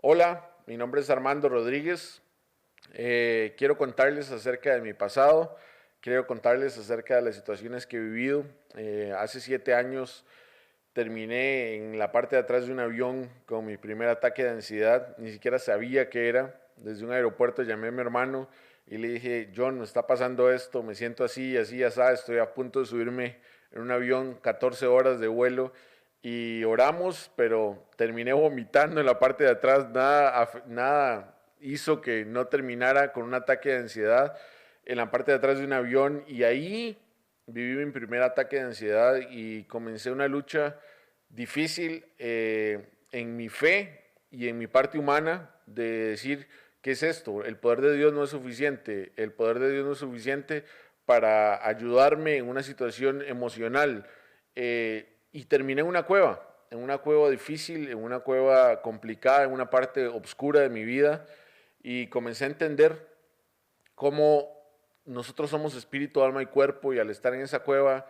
Hola, mi nombre es Armando Rodríguez. Quiero contarles acerca de mi pasado, quiero contarles acerca de las situaciones que he vivido. Hace 7 años terminé en la parte de atrás de un avión con mi primer ataque de ansiedad, ni siquiera sabía qué era. Desde un aeropuerto llamé a mi hermano y le dije: John, me está pasando esto, me siento así, así, así, estoy a punto de subirme en un avión, 14 horas de vuelo, y oramos, pero terminé vomitando en la parte de atrás. Nada hizo que no terminara con un ataque de ansiedad en la parte de atrás de un avión, y ahí viví mi primer ataque de ansiedad y comencé una lucha difícil en mi fe y en mi parte humana de decir: ¿qué es esto? El poder de Dios no es suficiente, el poder de Dios no es suficiente para ayudarme en una situación emocional. Y terminé en una cueva difícil, en una cueva complicada, en una parte oscura de mi vida, y comencé a entender cómo nosotros somos espíritu, alma y cuerpo, y al estar en esa cueva,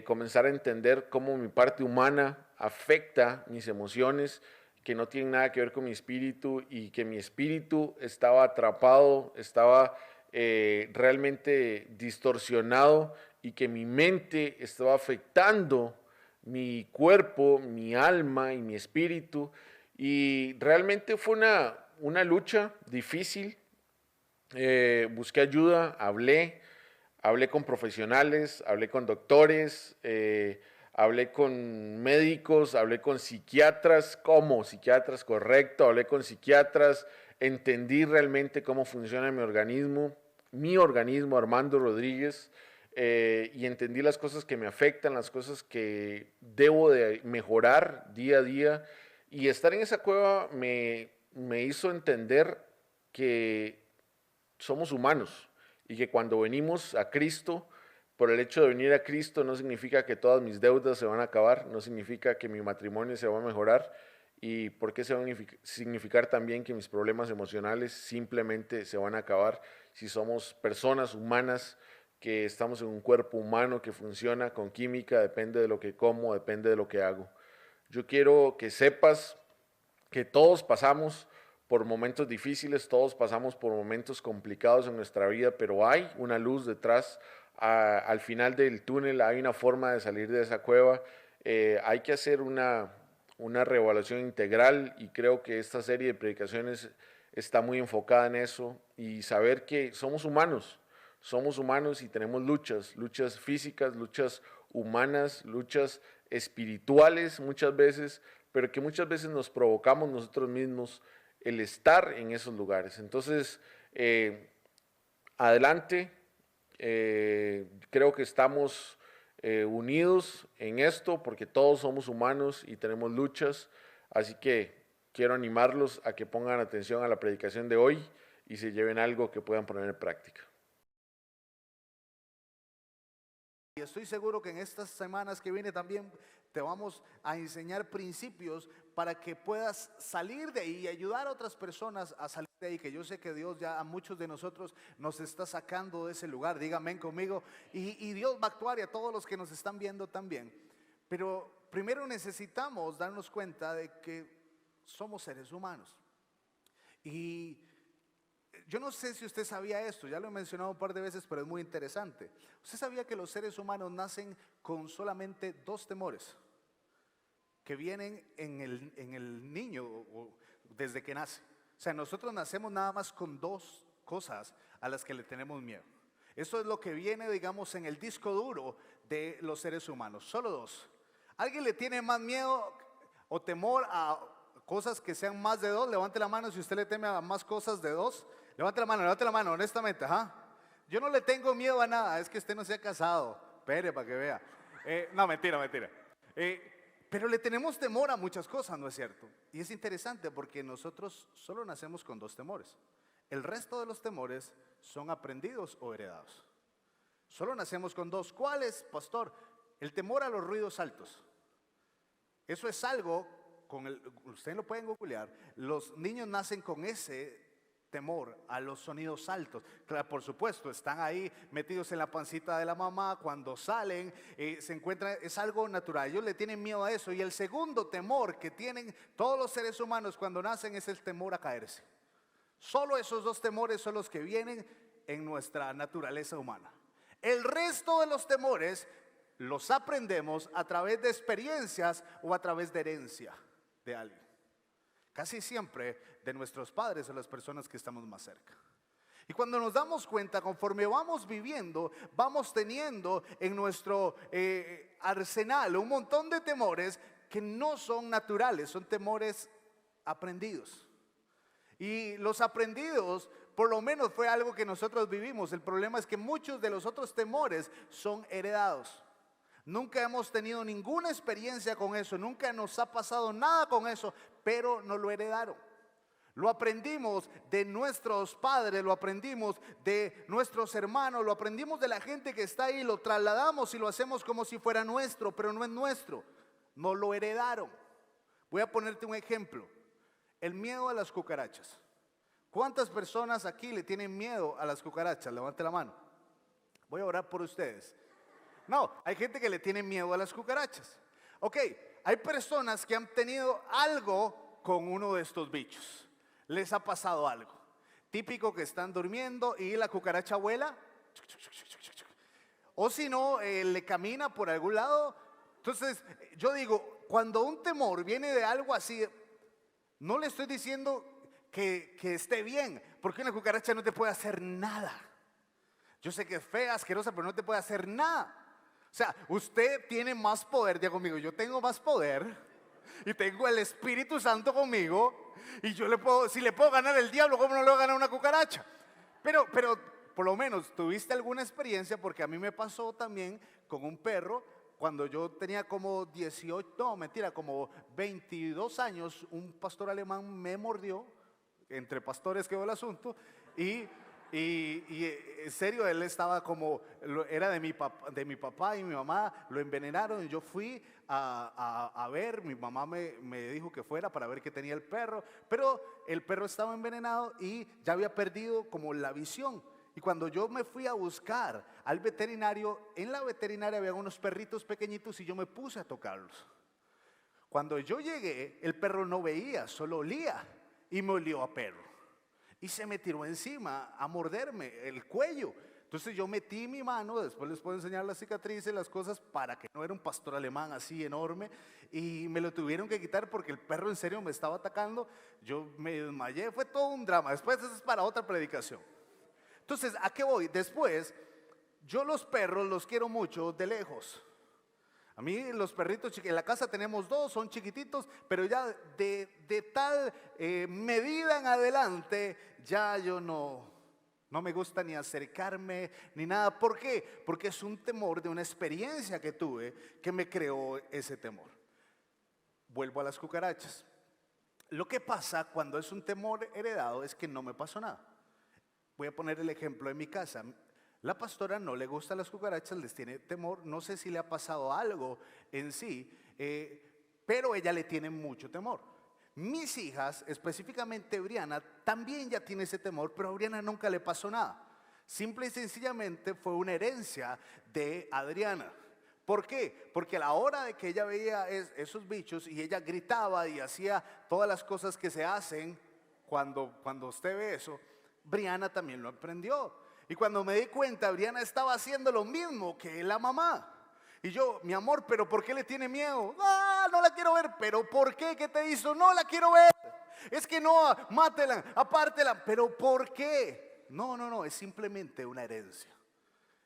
comenzar a entender cómo mi parte humana afecta mis emociones, que no tienen nada que ver con mi espíritu, y que mi espíritu estaba atrapado, estaba realmente distorsionado, y que mi mente estaba afectando mi cuerpo, mi alma y mi espíritu. Y realmente fue una lucha difícil. Busqué ayuda, hablé con profesionales, hablé con doctores, hablé con médicos, hablé con psiquiatras, como psiquiatras, correcto, hablé con psiquiatras, entendí realmente cómo funciona mi organismo Armando Rodríguez, y entendí las cosas que me afectan, las cosas que debo de mejorar día a día. Y estar en esa cueva me hizo entender que somos humanos, y que cuando venimos a Cristo, por el hecho de venir a Cristo, no significa que todas mis deudas se van a acabar, no significa que mi matrimonio se va a mejorar, y por qué se va a significar también que mis problemas emocionales simplemente se van a acabar si somos personas humanas, que estamos en un cuerpo humano que funciona con química, depende de lo que como, depende de lo que hago. Yo quiero que sepas que todos pasamos por momentos difíciles, todos pasamos por momentos complicados en nuestra vida, pero hay una luz detrás. Al final del túnel hay una forma de salir de esa cueva. Hay que hacer una reevaluación integral, y creo que esta serie de predicaciones está muy enfocada en eso, y saber que somos humanos y tenemos luchas, luchas físicas, luchas humanas, luchas espirituales muchas veces, pero que muchas veces nos provocamos nosotros mismos el estar en esos lugares. Entonces, eh, adelante, creo que estamos unidos en esto porque todos somos humanos y tenemos luchas, así que quiero animarlos a que pongan atención a la predicación de hoy y se lleven algo que puedan poner en práctica. Y estoy seguro que en estas semanas que viene también te vamos a enseñar principios para que puedas salir de ahí y ayudar a otras personas a salir de ahí, que yo sé que Dios ya a muchos de nosotros nos está sacando de ese lugar, díganme conmigo, y Dios va a actuar, y a todos los que nos están viendo también. Pero primero necesitamos darnos cuenta de que somos seres humanos. Y yo no sé si usted sabía esto, ya lo he mencionado un par de veces, pero es muy interesante. ¿Usted sabía que los seres humanos nacen con solamente dos temores que vienen en el niño desde que nace? O sea, nosotros nacemos nada más con dos cosas a las que le tenemos miedo. Eso es lo que viene, digamos, en el disco duro de los seres humanos, solo dos. ¿Alguien le tiene más miedo o temor a cosas que sean más de dos? Levante la mano si usted le teme a más cosas de dos. Levante la mano, honestamente, ajá. Yo no le tengo miedo a nada, es que usted no se ha casado. Espere para que vea. No, mentira, mentira. Pero le tenemos temor a muchas cosas, ¿no es cierto? Y es interesante porque nosotros solo nacemos con dos temores. El resto de los temores son aprendidos o heredados. Solo nacemos con dos. ¿Cuáles, pastor? El temor a los ruidos altos. Eso es algo, ustedes lo pueden googlear, los niños nacen con ese temor a los sonidos altos. Claro, por supuesto, están ahí metidos en la pancita de la mamá, cuando salen se encuentran, es algo natural, ellos le tienen miedo a eso. Y el segundo temor que tienen todos los seres humanos cuando nacen es el temor a caerse. Solo esos dos temores son los que vienen en nuestra naturaleza humana. El resto de los temores los aprendemos a través de experiencias o a través de herencia de alguien. Casi siempre de nuestros padres o las personas que estamos más cerca. Y cuando nos damos cuenta, conforme vamos viviendo, vamos teniendo en nuestro arsenal un montón de temores que no son naturales, son temores aprendidos. Y los aprendidos, por lo menos fue algo que nosotros vivimos. El problema es que muchos de los otros temores son heredados. Nunca hemos tenido ninguna experiencia con eso, nunca nos ha pasado nada con eso, pero nos lo heredaron. Lo aprendimos de nuestros padres, lo aprendimos de nuestros hermanos, lo aprendimos de la gente que está ahí, lo trasladamos y lo hacemos como si fuera nuestro, pero no es nuestro, nos lo heredaron. Voy a ponerte un ejemplo, el miedo a las cucarachas. ¿Cuántas personas aquí le tienen miedo a las cucarachas? Levante la mano. Voy a orar por ustedes. No, hay gente que le tiene miedo a las cucarachas. Ok, hay personas que han tenido algo con uno de estos bichos. Les ha pasado algo. Típico que están durmiendo y la cucaracha vuela. O si no, le camina por algún lado. Entonces, yo digo, cuando un temor viene de algo así, no le estoy diciendo que esté bien, porque una cucaracha no te puede hacer nada. Yo sé que es fea, asquerosa, pero no te puede hacer nada. O sea, usted tiene más poder, diga conmigo, yo tengo más poder y tengo el Espíritu Santo conmigo y yo si le puedo ganar el diablo, ¿cómo no le voy a ganar una cucaracha? Pero por lo menos tuviste alguna experiencia, porque a mí me pasó también con un perro. Cuando yo tenía como 18, no mentira, como 22 años, un pastor alemán me mordió, entre pastores quedó el asunto, y en serio, él estaba como, era de mi papá y mi mamá, lo envenenaron. Yo fui a ver, mi mamá me dijo que fuera para ver qué tenía el perro, pero el perro estaba envenenado y ya había perdido como la visión. Y cuando yo me fui a buscar al veterinario, en la veterinaria había unos perritos pequeñitos y yo me puse a tocarlos. Cuando yo llegué, el perro no veía, solo olía y me olió a perro. Y se me tiró encima a morderme el cuello. Entonces yo metí mi mano, después les puedo enseñar las cicatrices, las cosas, para que no era un pastor alemán así enorme. Y me lo tuvieron que quitar porque el perro en serio me estaba atacando. Yo me desmayé, fue todo un drama. Después eso es para otra predicación. Entonces, ¿a qué voy? Después, yo los perros los quiero mucho de lejos. A mí los perritos, en la casa tenemos dos, son chiquititos, pero ya de tal medida en adelante, ya yo no me gusta ni acercarme ni nada. ¿Por qué? Porque es un temor de una experiencia que tuve que me creó ese temor. Vuelvo a las cucarachas. Lo que pasa cuando es un temor heredado es que no me pasó nada. Voy a poner el ejemplo en mi casa. La pastora no le gustan las cucarachas, les tiene temor. No sé si le ha pasado algo en sí, pero ella le tiene mucho temor. Mis hijas, específicamente Briana, también ya tiene ese temor, pero a Briana nunca le pasó nada. Simple y sencillamente fue una herencia de Adriana. ¿Por qué? Porque a la hora de que ella veía esos bichos y ella gritaba y hacía todas las cosas que se hacen cuando usted ve eso, Briana también lo aprendió. Y cuando me di cuenta, Briana estaba haciendo lo mismo que la mamá. Y yo, mi amor, ¿pero por qué le tiene miedo? Ah, no la quiero ver. ¿Pero por qué? ¿Qué te hizo? No la quiero ver. Es que no, mátela, apártela. ¿Pero por qué? No, es simplemente una herencia.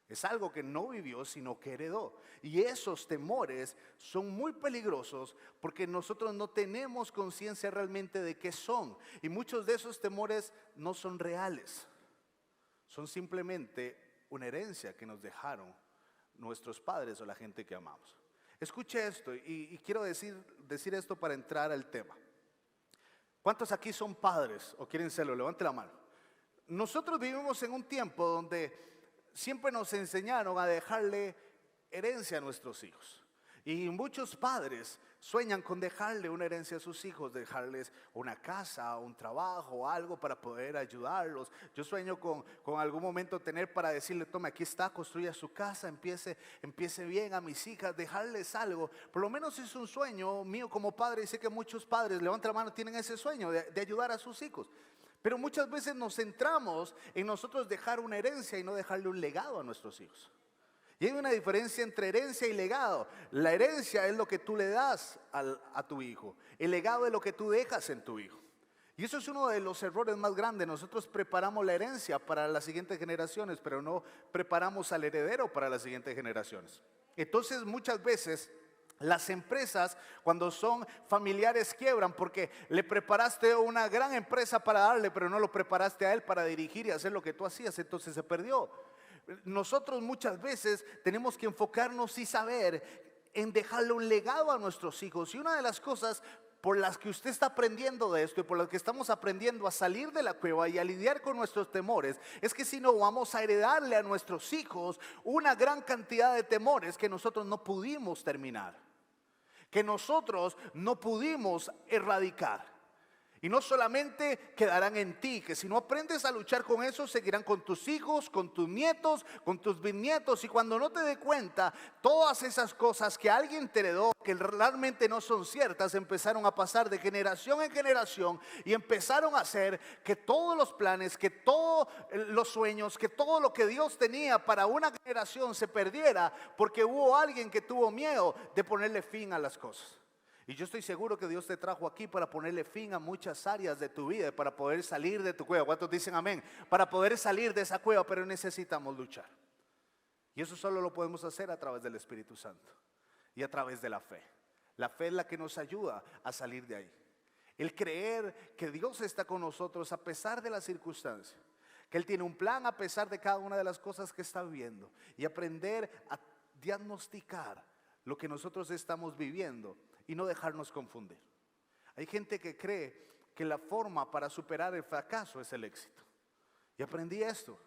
Es algo que no vivió, sino que heredó. Y esos temores son muy peligrosos porque nosotros no tenemos conciencia realmente de qué son. Y muchos de esos temores no son reales. Son simplemente una herencia que nos dejaron nuestros padres o la gente que amamos. Escuche esto y quiero decir esto para entrar al tema. ¿Cuántos aquí son padres o quieren serlo? Levante la mano. Nosotros vivimos en un tiempo donde siempre nos enseñaron a dejarle herencia a nuestros hijos. Y muchos padres sueñan con dejarle una herencia a sus hijos, dejarles una casa, un trabajo, algo para poder ayudarlos. Yo sueño con algún momento tener para decirle, tome, aquí está, construya su casa, empiece bien a mis hijas, dejarles algo. Por lo menos es un sueño mío como padre, y sé que muchos padres, levanta la mano, tienen ese sueño de ayudar a sus hijos. Pero muchas veces nos centramos en nosotros dejar una herencia y no dejarle un legado a nuestros hijos. Y hay una diferencia entre herencia y legado. La herencia es lo que tú le das a tu hijo. El legado es lo que tú dejas en tu hijo. Y eso es uno de los errores más grandes. Nosotros preparamos la herencia para las siguientes generaciones, pero no preparamos al heredero para las siguientes generaciones. Entonces muchas veces las empresas, cuando son familiares, quiebran porque le preparaste una gran empresa para darle, pero no lo preparaste a él para dirigir y hacer lo que tú hacías, entonces se perdió. Nosotros muchas veces tenemos que enfocarnos y saber en dejarle un legado a nuestros hijos. Y una de las cosas por las que usted está aprendiendo de esto y por las que estamos aprendiendo a salir de la cueva y a lidiar con nuestros temores, es que si no, vamos a heredarle a nuestros hijos una gran cantidad de temores que nosotros no pudimos terminar, que nosotros no pudimos erradicar. Y no solamente quedarán en ti, que si no aprendes a luchar con eso, seguirán con tus hijos, con tus nietos, con tus bisnietos. Y cuando no te dé cuenta, todas esas cosas que alguien te heredó, que realmente no son ciertas, empezaron a pasar de generación en generación y empezaron a hacer que todos los planes, que todos los sueños, que todo lo que Dios tenía para una generación se perdiera porque hubo alguien que tuvo miedo de ponerle fin a las cosas. Y yo estoy seguro que Dios te trajo aquí para ponerle fin a muchas áreas de tu vida, para poder salir de tu cueva. ¿Cuántos dicen amén? Para poder salir de esa cueva, pero necesitamos luchar. Y eso solo lo podemos hacer a través del Espíritu Santo y a través de la fe. La fe es la que nos ayuda a salir de ahí. El creer que Dios está con nosotros a pesar de las circunstancias, que Él tiene un plan a pesar de cada una de las cosas que está viviendo, y aprender a diagnosticar lo que nosotros estamos viviendo y no dejarnos confundir. Hay gente que cree que la forma para superar el fracaso es el éxito. Y aprendí esto.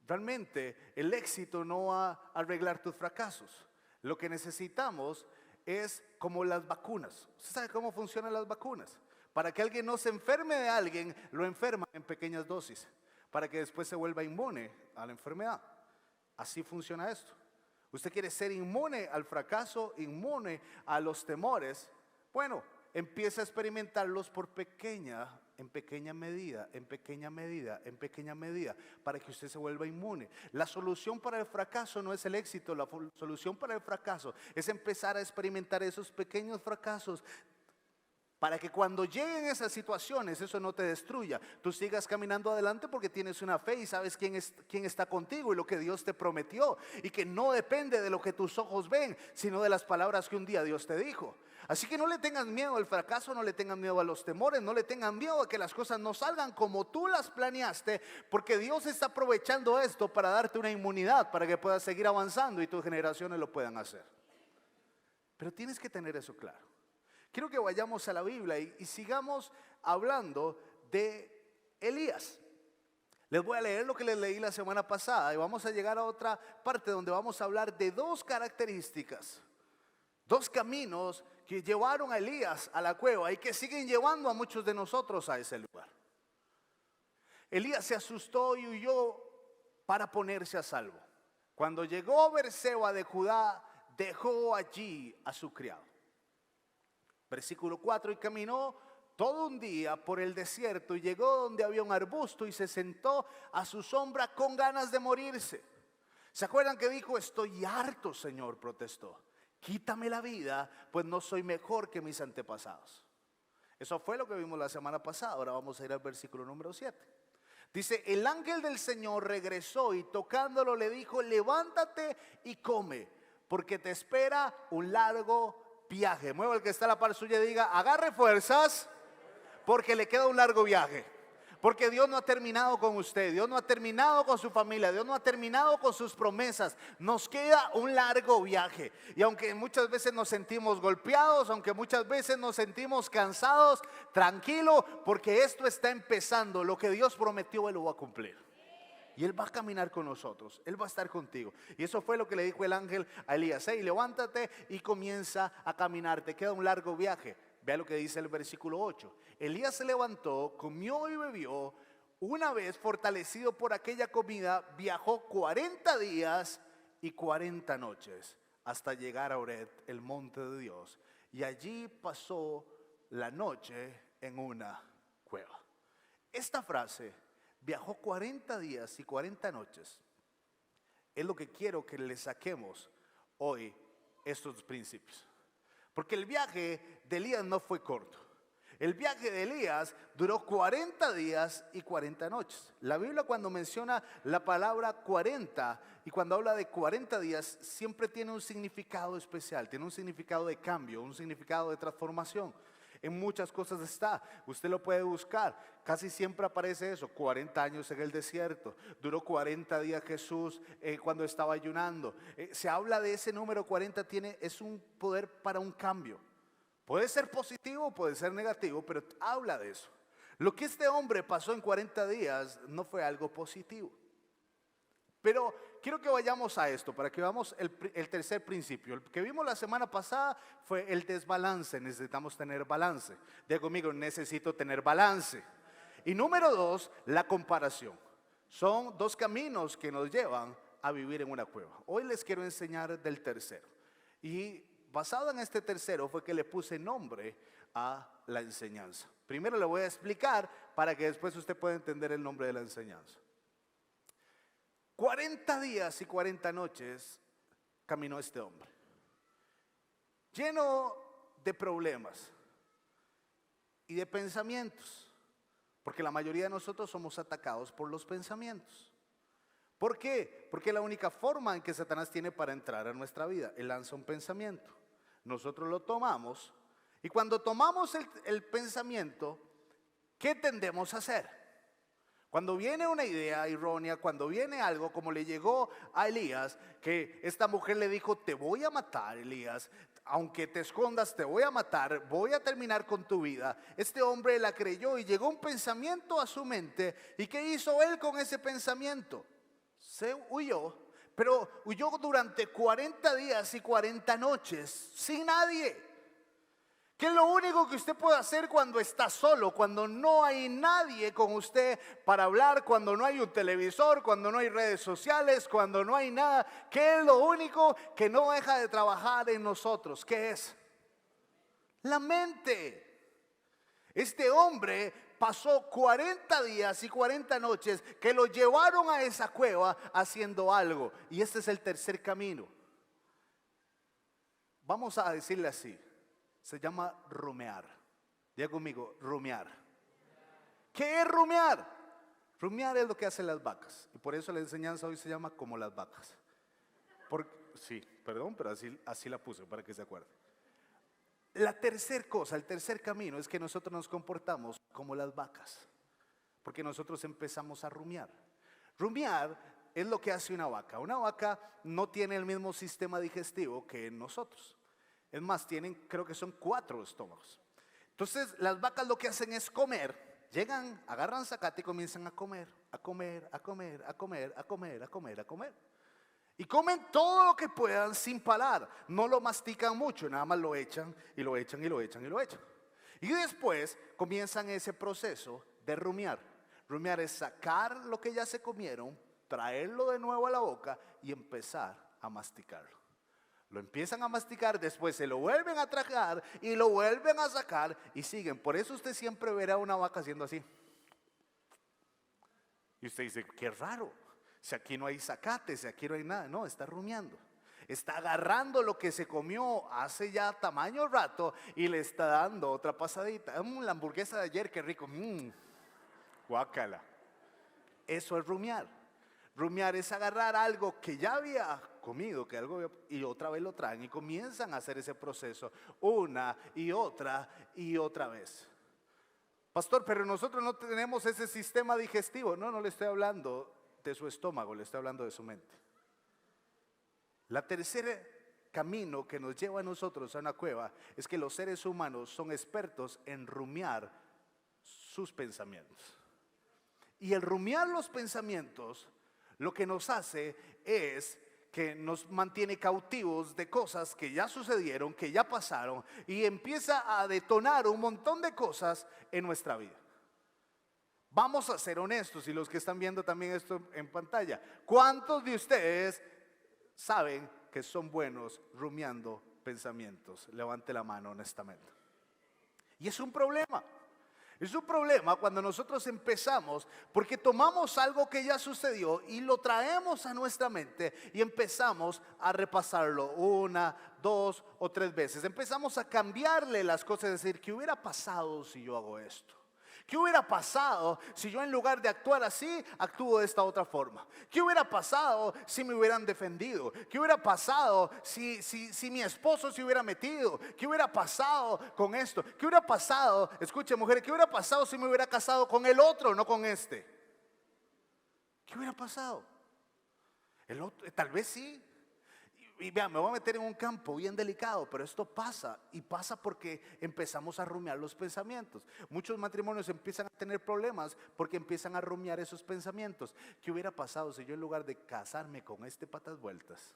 Realmente el éxito no va a arreglar tus fracasos. Lo que necesitamos es como las vacunas. ¿Usted sabe cómo funcionan las vacunas? Para que alguien no se enferme de alguien, lo enferman en pequeñas dosis, para que después se vuelva inmune a la enfermedad. Así funciona esto. Usted quiere ser inmune al fracaso, inmune a los temores. Bueno, empieza a experimentarlos en pequeña medida, para que usted se vuelva inmune. La solución para el fracaso no es el éxito, la solución para el fracaso es empezar a experimentar esos pequeños fracasos, para que cuando lleguen esas situaciones, eso no te destruya. Tú sigas caminando adelante porque tienes una fe y sabes quién está contigo y lo que Dios te prometió. Y que no depende de lo que tus ojos ven, sino de las palabras que un día Dios te dijo. Así que no le tengan miedo al fracaso, no le tengan miedo a los temores, no le tengan miedo a que las cosas no salgan como tú las planeaste. Porque Dios está aprovechando esto para darte una inmunidad, para que puedas seguir avanzando y tus generaciones lo puedan hacer. Pero tienes que tener eso claro. Quiero que vayamos a la Biblia y sigamos hablando de Elías. Les voy a leer lo que les leí la semana pasada y vamos a llegar a otra parte donde vamos a hablar de dos características, dos caminos que llevaron a Elías a la cueva y que siguen llevando a muchos de nosotros a ese lugar. Elías se asustó y huyó para ponerse a salvo. Cuando llegó a Berseba de Judá, dejó allí a su criado. Versículo 4, y caminó todo un día por el desierto y llegó donde había un arbusto y se sentó a su sombra con ganas de morirse. ¿Se acuerdan que dijo? Estoy harto, Señor, protestó. Quítame la vida, pues no soy mejor que mis antepasados. Eso fue lo que vimos la semana pasada. Ahora vamos a ir al versículo número 7. Dice, el ángel del Señor regresó y tocándolo le dijo, levántate y come, porque te espera un largo viaje. Mueva el que está a la par suya y diga, agarre fuerzas, porque le queda un largo viaje. Porque Dios no ha terminado con usted, Dios no ha terminado con su familia, Dios no ha terminado con sus promesas. Nos queda un largo viaje. Y aunque muchas veces nos sentimos golpeados, aunque muchas veces nos sentimos cansados, tranquilo, porque esto está empezando. Lo que Dios prometió, Él lo va a cumplir. Y Él va a caminar con nosotros, Él va a estar contigo. Y eso fue lo que le dijo el ángel a Elías: hey, levántate y comienza a caminar, te queda un largo viaje. Vea lo que dice el versículo 8. Elías se levantó, comió y bebió. Una vez fortalecido por aquella comida, viajó 40 días y 40 noches hasta llegar a Horeb, el monte de Dios. Y allí pasó la noche en una cueva. Esta frase, viajó 40 días y 40 noches, es lo que quiero que le saquemos hoy, estos principios. Porque el viaje de Elías no fue corto. El viaje de Elías duró 40 días y 40 noches. La Biblia, cuando menciona la palabra 40 y cuando habla de 40 días, siempre tiene un significado especial, tiene un significado de cambio, un significado de transformación. En muchas cosas está, usted lo puede buscar, casi siempre aparece eso: 40 años en el desierto, duró 40 días Jesús cuando estaba ayunando. Se habla de ese número 40, es un poder para un cambio. Puede ser positivo, puede ser negativo, pero habla de eso. Lo que este hombre pasó en 40 días no fue algo positivo. Pero quiero que vayamos a esto para que veamos el tercer principio. El que vimos la semana pasada fue el desbalance. Necesitamos tener balance. Diga conmigo: necesito tener balance. Y número 2, la comparación. Son dos caminos que nos llevan a vivir en una cueva. Hoy les quiero enseñar del tercero. Y basado en este tercero fue que le puse nombre a la enseñanza. Primero le voy a explicar para que después usted pueda entender el nombre de la enseñanza. 40 días y 40 noches caminó este hombre, lleno de problemas y de pensamientos, porque la mayoría de nosotros somos atacados por los pensamientos. ¿Por qué? Porque es la única forma en que Satanás tiene para entrar a nuestra vida. Él lanza un pensamiento, nosotros lo tomamos, y cuando tomamos el pensamiento, ¿qué tendemos a hacer? Cuando viene una idea errónea, cuando viene algo como le llegó a Elías, que esta mujer le dijo: te voy a matar, Elías, aunque te escondas te voy a matar, voy a terminar con tu vida. Este hombre la creyó y llegó un pensamiento a su mente. ¿Y qué hizo él con ese pensamiento? Se huyó, pero huyó durante 40 días y 40 noches sin nadie. ¿Qué es lo único que usted puede hacer cuando está solo? Cuando no hay nadie con usted para hablar, cuando no hay un televisor, cuando no hay redes sociales, cuando no hay nada. ¿Qué es lo único que no deja de trabajar en nosotros? ¿Qué es? La mente. Este hombre pasó 40 días y 40 noches que lo llevaron a esa cueva haciendo algo. Y este es el tercer camino. Vamos a decirle así. Se llama rumiar. Diga conmigo: rumiar. ¿Qué es rumiar? Rumiar es lo que hacen las vacas. Y por eso la enseñanza hoy se llama como las vacas. Sí, perdón, pero así la puse para que se acuerde. La tercer cosa, el tercer camino es que nosotros nos comportamos como las vacas. Porque nosotros empezamos a rumiar. Rumiar es lo que hace una vaca. Una vaca no tiene el mismo sistema digestivo que nosotros. Es más, creo que son 4 estómagos. Entonces las vacas lo que hacen es comer. Llegan, agarran zacate y comienzan a comer, a comer, a comer, a comer, a comer, a comer, a comer. Y comen todo lo que puedan sin parar. No lo mastican mucho, nada más lo echan y lo echan y lo echan y lo echan. Y después comienzan ese proceso de rumiar. Rumiar es sacar lo que ya se comieron, traerlo de nuevo a la boca y empezar a masticarlo. Lo empiezan a masticar, después se lo vuelven a tragar y lo vuelven a sacar y siguen. Por eso usted siempre verá una vaca haciendo así. Y usted dice: qué raro, si aquí no hay zacate, si aquí no hay nada. No, está rumiando. Está agarrando lo que se comió hace ya tamaño rato y le está dando otra pasadita. La hamburguesa de ayer, qué rico. Guácala. Eso es rumiar. Rumiar es agarrar algo que ya había comido, y otra vez lo traen y comienzan a hacer ese proceso una y otra vez. Pastor, pero nosotros no tenemos ese sistema digestivo. No le estoy hablando de su estómago, le estoy hablando de su mente. La tercera camino que nos lleva a nosotros a una cueva es que los seres humanos son expertos en rumiar sus pensamientos. Y el rumiar los pensamientos lo que nos hace es que nos mantiene cautivos de cosas que ya sucedieron, que ya pasaron, y empieza a detonar un montón de cosas en nuestra vida. Vamos a ser honestos, y los que están viendo también esto en pantalla, ¿cuántos de ustedes saben que son buenos rumiando pensamientos? Levante la mano honestamente. Y es un problema. Es un problema cuando nosotros empezamos, porque tomamos algo que ya sucedió y lo traemos a nuestra mente y empezamos a repasarlo 1, 2 o 3 veces. Empezamos a cambiarle las cosas, es decir, ¿qué hubiera pasado si yo hago esto? ¿Qué hubiera pasado si yo en lugar de actuar así, actúo de esta otra forma? ¿Qué hubiera pasado si me hubieran defendido? ¿Qué hubiera pasado si mi esposo se hubiera metido? ¿Qué hubiera pasado con esto? ¿Qué hubiera pasado, escuche mujeres, qué hubiera pasado si me hubiera casado con el otro, no con este? ¿Qué hubiera pasado? El otro, tal vez sí. Y vean, me voy a meter en un campo bien delicado, pero esto pasa, y pasa porque empezamos a rumiar los pensamientos. Muchos matrimonios empiezan a tener problemas porque empiezan a rumiar esos pensamientos. ¿Qué hubiera pasado si yo en lugar de casarme con este patas vueltas,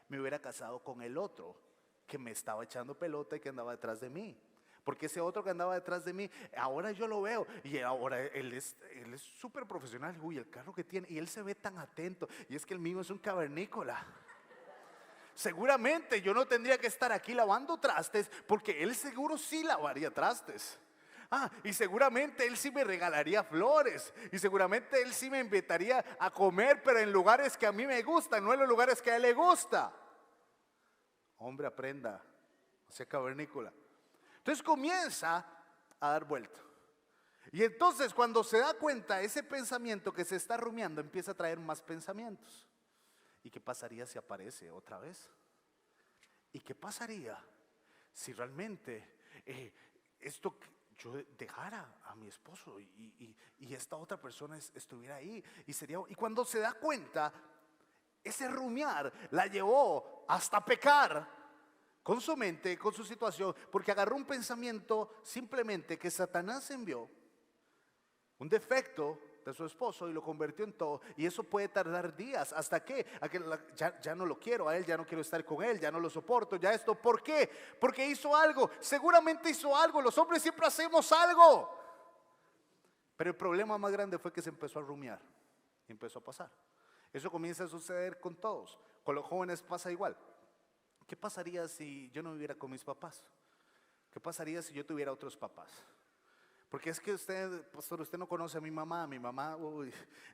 me hubiera casado con el otro que me estaba echando pelota y que andaba detrás de mí? Porque ese otro que andaba detrás de mí, ahora yo lo veo y ahora él es súper profesional. Uy, el carro que tiene, y él se ve tan atento, y es que el mío es un cavernícola. Seguramente yo no tendría que estar aquí lavando trastes, porque él seguro sí lavaría trastes. Y seguramente él sí me regalaría flores, y seguramente él sí me invitaría a comer, pero en lugares que a mí me gustan, no en los lugares que a él le gusta. Hombre, aprenda, no sea cavernícola. Entonces comienza a dar vuelta. Y entonces cuando se da cuenta, ese pensamiento que se está rumiando empieza a traer más pensamientos. ¿Y qué pasaría si aparece otra vez? ¿Y qué pasaría si realmente esto yo dejara a mi esposo y esta otra persona estuviera ahí? Y cuando se da cuenta, ese rumiar la llevó hasta pecar con su mente, con su situación, porque agarró un pensamiento simplemente que Satanás envió, un defecto de su esposo, y lo convirtió en todo. Y eso puede tardar días. ¿Hasta qué? Ya no lo quiero a él, ya no quiero estar con él, ya no lo soporto, ya esto. ¿Por qué? Porque hizo algo. Seguramente hizo algo. Los hombres siempre hacemos algo. Pero el problema más grande fue que se empezó a rumiar y empezó a pasar. Eso comienza a suceder con todos. Con los jóvenes pasa igual. ¿Qué pasaría si yo no viviera con mis papás? ¿Qué pasaría si yo tuviera otros papás? Porque es que usted, pastor, usted no conoce a mi mamá. Mi mamá,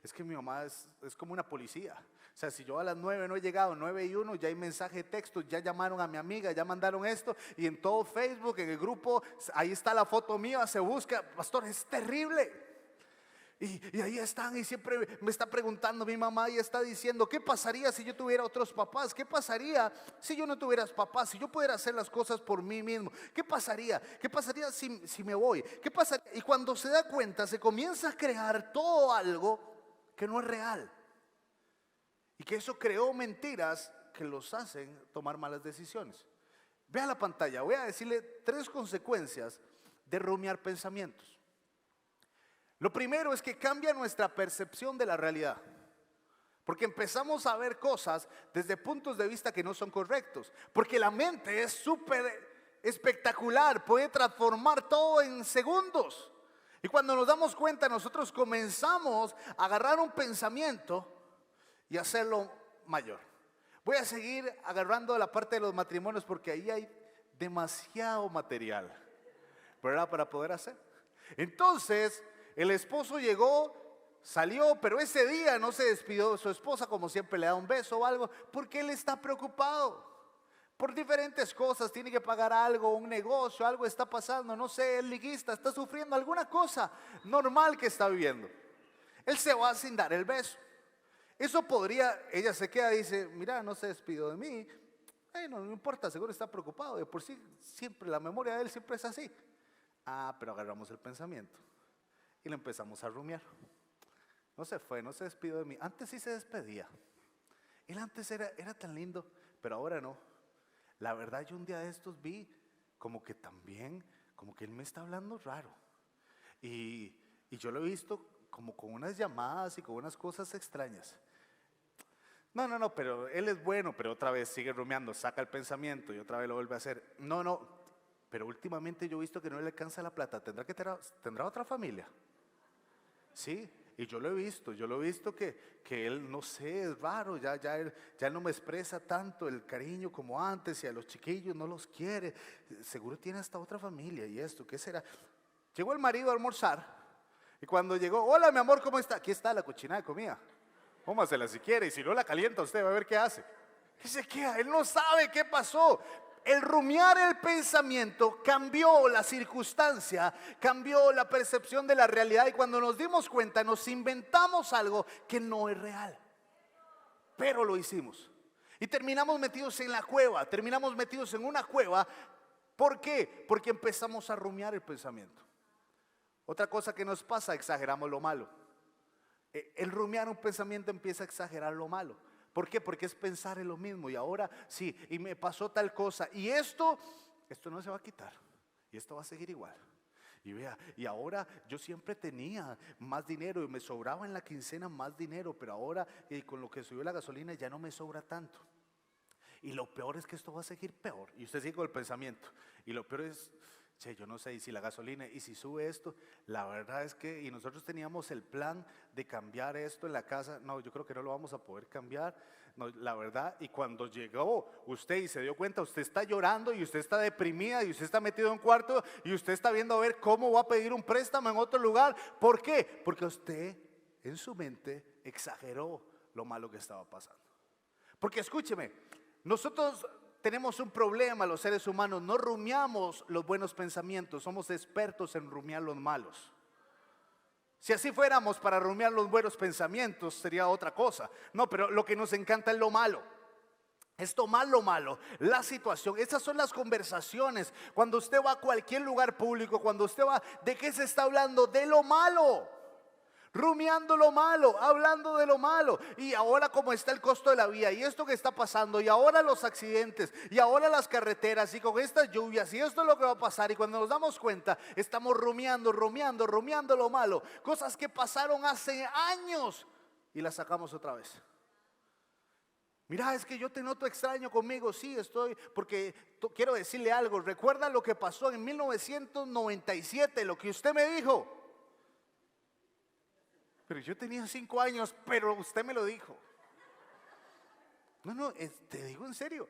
es que mi mamá es como una policía. O sea, si yo a las 9 no he llegado, 9:01, ya hay mensaje de texto, ya llamaron a mi amiga, ya mandaron esto, y en todo Facebook, en el grupo, ahí está la foto mía, se busca. Pastor, es terrible. Y ahí están, y siempre me está preguntando mi mamá, y está diciendo, ¿qué pasaría si yo tuviera otros papás? ¿Qué pasaría si yo no tuviera papás? Si yo pudiera hacer las cosas por mí mismo, ¿qué pasaría? ¿Qué pasaría si me voy? ¿Qué pasaría? Y cuando se da cuenta, se comienza a crear todo algo que no es real, y que eso creó mentiras que los hacen tomar malas decisiones. Vea la pantalla, voy a decirle 3 consecuencias de rumiar pensamientos. Lo primero es que cambia nuestra percepción de la realidad, porque empezamos a ver cosas desde puntos de vista que no son correctos, porque la mente es súper espectacular, puede transformar todo en segundos, y cuando nos damos cuenta, nosotros comenzamos a agarrar un pensamiento y hacerlo mayor. Voy a seguir agarrando la parte de los matrimonios, porque ahí hay demasiado material, ¿verdad?, para poder hacer. Entonces, el esposo llegó, salió, pero ese día no se despidió de su esposa, como siempre le da un beso o algo, porque él está preocupado por diferentes cosas. Tiene que pagar algo, un negocio, algo está pasando, no sé, es liguista, está sufriendo alguna cosa normal que está viviendo. Él se va sin dar el beso. Eso podría, ella se queda y dice, mira, no se despidió de mí. No importa, seguro está preocupado. De por sí, siempre, la memoria de él siempre es así. Pero agarramos el pensamiento y lo empezamos a rumiar. No se fue, no se despidió de mí. Antes sí se despedía. Él antes era tan lindo, pero ahora no. La verdad, yo un día de estos vi como que también, como que él me está hablando raro. Y yo lo he visto como con unas llamadas y con unas cosas extrañas. No, pero él es bueno, pero otra vez sigue rumiando, saca el pensamiento y otra vez lo vuelve a hacer. No, pero últimamente yo he visto que no le alcanza la plata, tendrá otra familia. Sí, y yo lo he visto que él, no sé, es raro, él no me expresa tanto el cariño como antes y a los chiquillos no los quiere. Seguro tiene hasta otra familia y esto, ¿qué será? Llegó el marido a almorzar y cuando llegó, hola mi amor, ¿cómo está? Aquí está la cochinada de comida. Cómasela si quiere y si no la calienta usted, va a ver qué hace. ¿Qué se queda? Él no sabe qué pasó. El rumiar el pensamiento cambió la circunstancia, cambió la percepción de la realidad y cuando nos dimos cuenta nos inventamos algo que no es real. Pero lo hicimos. Y terminamos metidos en la cueva, terminamos metidos en una cueva. ¿Por qué? Porque empezamos a rumiar el pensamiento. Otra cosa que nos pasa, exageramos lo malo. El rumiar un pensamiento empieza a exagerar lo malo. ¿Por qué? Porque es pensar en lo mismo. Y ahora sí, y me pasó tal cosa. Y esto no se va a quitar. Y esto va a seguir igual. Y vea, y ahora yo siempre tenía más dinero y me sobraba en la quincena más dinero. Pero ahora con lo que subió la gasolina ya no me sobra tanto. Y lo peor es que esto va a seguir peor. Y usted sigue con el pensamiento. Y lo peor es... Che, yo no sé, y si la gasolina, y si sube esto, la verdad es que, y nosotros teníamos el plan de cambiar esto en la casa, no, yo creo que no lo vamos a poder cambiar, no, la verdad, y cuando llegó usted y se dio cuenta, usted está llorando y usted está deprimida y usted está metido en un cuarto y usted está viendo a ver cómo va a pedir un préstamo en otro lugar. ¿Por qué? Porque usted en su mente exageró lo malo que estaba pasando. Porque escúcheme, nosotros... tenemos un problema los seres humanos, no rumiamos los buenos pensamientos, somos expertos en rumiar los malos. Si así fuéramos para rumiar los buenos pensamientos sería otra cosa. No, pero lo que nos encanta es lo malo. Es tomar lo malo, la situación. Esas son las conversaciones. Cuando usted va a cualquier lugar público, cuando usted va, ¿de qué se está hablando? De lo malo. Rumiando lo malo, hablando de lo malo. Y ahora como está el costo de la vida y esto que está pasando y ahora los accidentes y ahora las carreteras y con estas lluvias y esto es lo que va a pasar. Y cuando nos damos cuenta estamos rumiando lo malo. Cosas que pasaron hace años y las sacamos otra vez. Mira, es que yo te noto extraño conmigo. Sí, estoy, porque quiero decirle algo. Recuerda lo que pasó en 1997, lo que usted me dijo. Pero yo tenía 5 años, pero usted me lo dijo. No, te digo en serio.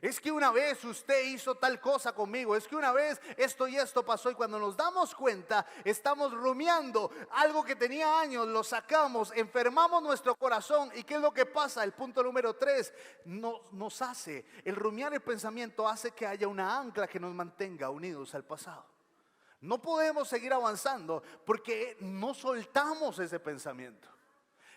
Es que una vez usted hizo tal cosa conmigo. Es que una vez esto y esto pasó. Y cuando nos damos cuenta, estamos rumiando algo que tenía años, lo sacamos, enfermamos nuestro corazón. ¿Y qué es lo que pasa? El punto número 3 nos hace, el rumiar el pensamiento hace que haya una ancla que nos mantenga unidos al pasado. No podemos seguir avanzando porque no soltamos ese pensamiento.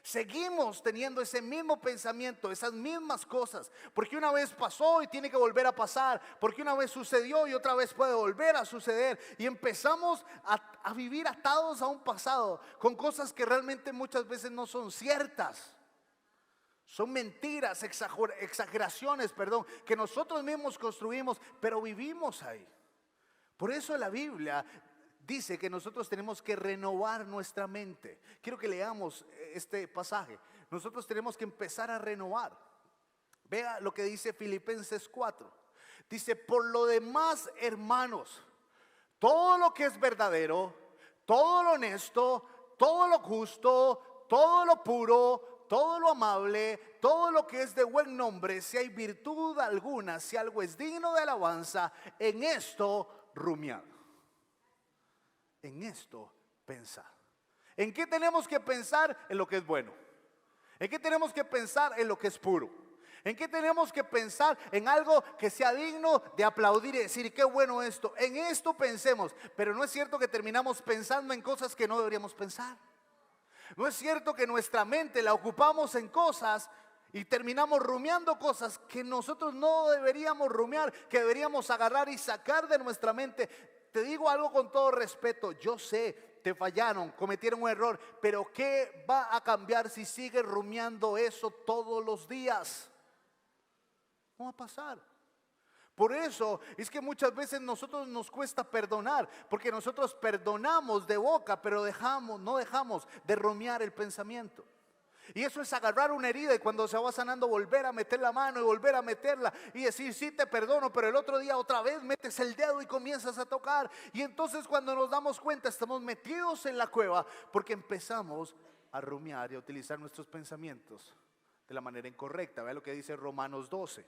Seguimos teniendo ese mismo pensamiento, esas mismas cosas, porque una vez pasó y tiene que volver a pasar, porque una vez sucedió y otra vez puede volver a suceder. Y empezamos a vivir atados a un pasado con cosas que realmente muchas veces no son ciertas. Son mentiras, exageraciones, que nosotros mismos construimos, pero vivimos ahí. Por eso la Biblia dice que nosotros tenemos que renovar nuestra mente. Quiero que leamos este pasaje. Nosotros tenemos que empezar a renovar. Vea lo que dice Filipenses 4. Dice, por lo demás, hermanos, todo lo que es verdadero, todo lo honesto, todo lo justo, todo lo puro, todo lo amable, todo lo que es de buen nombre, si hay virtud alguna, si algo es digno de alabanza, en esto rumiar. En esto pensar. ¿En qué tenemos que pensar? En lo que es bueno. ¿En qué tenemos que pensar? En lo que es puro. ¿En qué tenemos que pensar? En algo que sea digno de aplaudir y decir qué bueno esto. En esto pensemos. Pero no es cierto que terminamos pensando en cosas que no deberíamos pensar. No es cierto que nuestra mente la ocupamos en cosas y terminamos rumiando cosas que nosotros no deberíamos rumiar, que deberíamos agarrar y sacar de nuestra mente. Te digo algo con todo respeto, yo sé, te fallaron, cometieron un error, pero ¿qué va a cambiar si sigues rumiando eso todos los días? No va a pasar. Por eso es que muchas veces nosotros nos cuesta perdonar, porque nosotros perdonamos de boca, pero no dejamos de rumiar el pensamiento. Y eso es agarrar una herida y cuando se va sanando volver a meter la mano y volver a meterla y decir sí te perdono, pero el otro día otra vez metes el dedo y comienzas a tocar. Y entonces cuando nos damos cuenta estamos metidos en la cueva porque empezamos a rumiar y a utilizar nuestros pensamientos de la manera incorrecta. Vea lo que dice Romanos 12.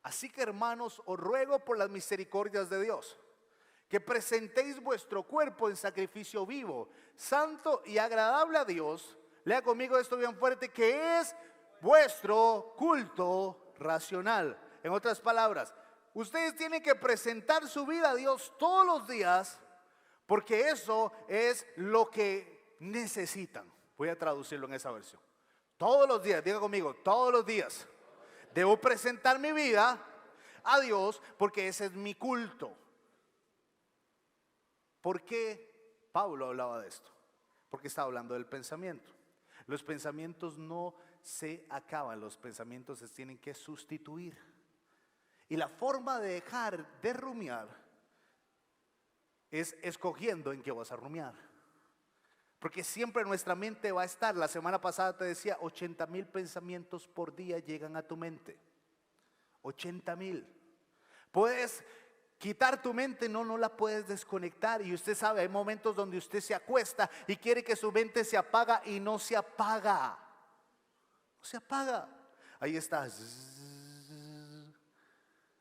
Así que hermanos, os ruego por las misericordias de Dios que presentéis vuestro cuerpo en sacrificio vivo, santo y agradable a Dios. Lea conmigo esto bien fuerte, que es vuestro culto racional. En otras palabras, ustedes tienen que presentar su vida a Dios todos los días, porque eso es lo que necesitan. Voy a traducirlo en esa versión. Todos los días, diga conmigo, todos los días debo presentar mi vida a Dios, porque ese es mi culto. ¿Por qué Pablo hablaba de esto? Porque está hablando del pensamiento. Los pensamientos no se acaban, los pensamientos se tienen que sustituir. Y la forma de dejar de rumiar es escogiendo en qué vas a rumiar. Porque siempre nuestra mente va a estar, la semana pasada te decía, 80,000 pensamientos por día llegan a tu mente. 80,000. Puedes quitar tu mente, no la puedes desconectar. Y usted sabe, hay momentos donde usted se acuesta y quiere que su mente se apaga y no se apaga. No se apaga. Ahí está.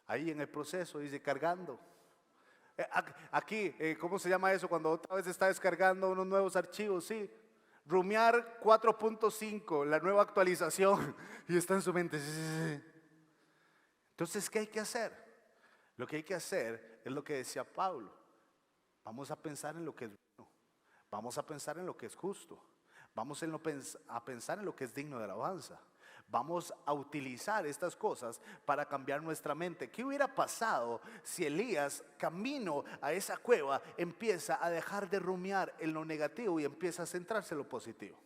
Ahí en el proceso dice cargando. Aquí, ¿cómo se llama eso? Cuando otra vez está descargando unos nuevos archivos, sí. Rumiar 4.5, la nueva actualización. Y está en su mente. Entonces, ¿qué hay que hacer? Lo que hay que hacer es lo que decía Pablo. Vamos a pensar en lo que es bueno. Vamos a pensar en lo que es justo. Vamos a pensar en lo que es digno de alabanza. Vamos a utilizar estas cosas para cambiar nuestra mente. ¿Qué hubiera pasado si Elías, camino a esa cueva, empieza a dejar de rumiar en lo negativo y empieza a centrarse en lo positivo?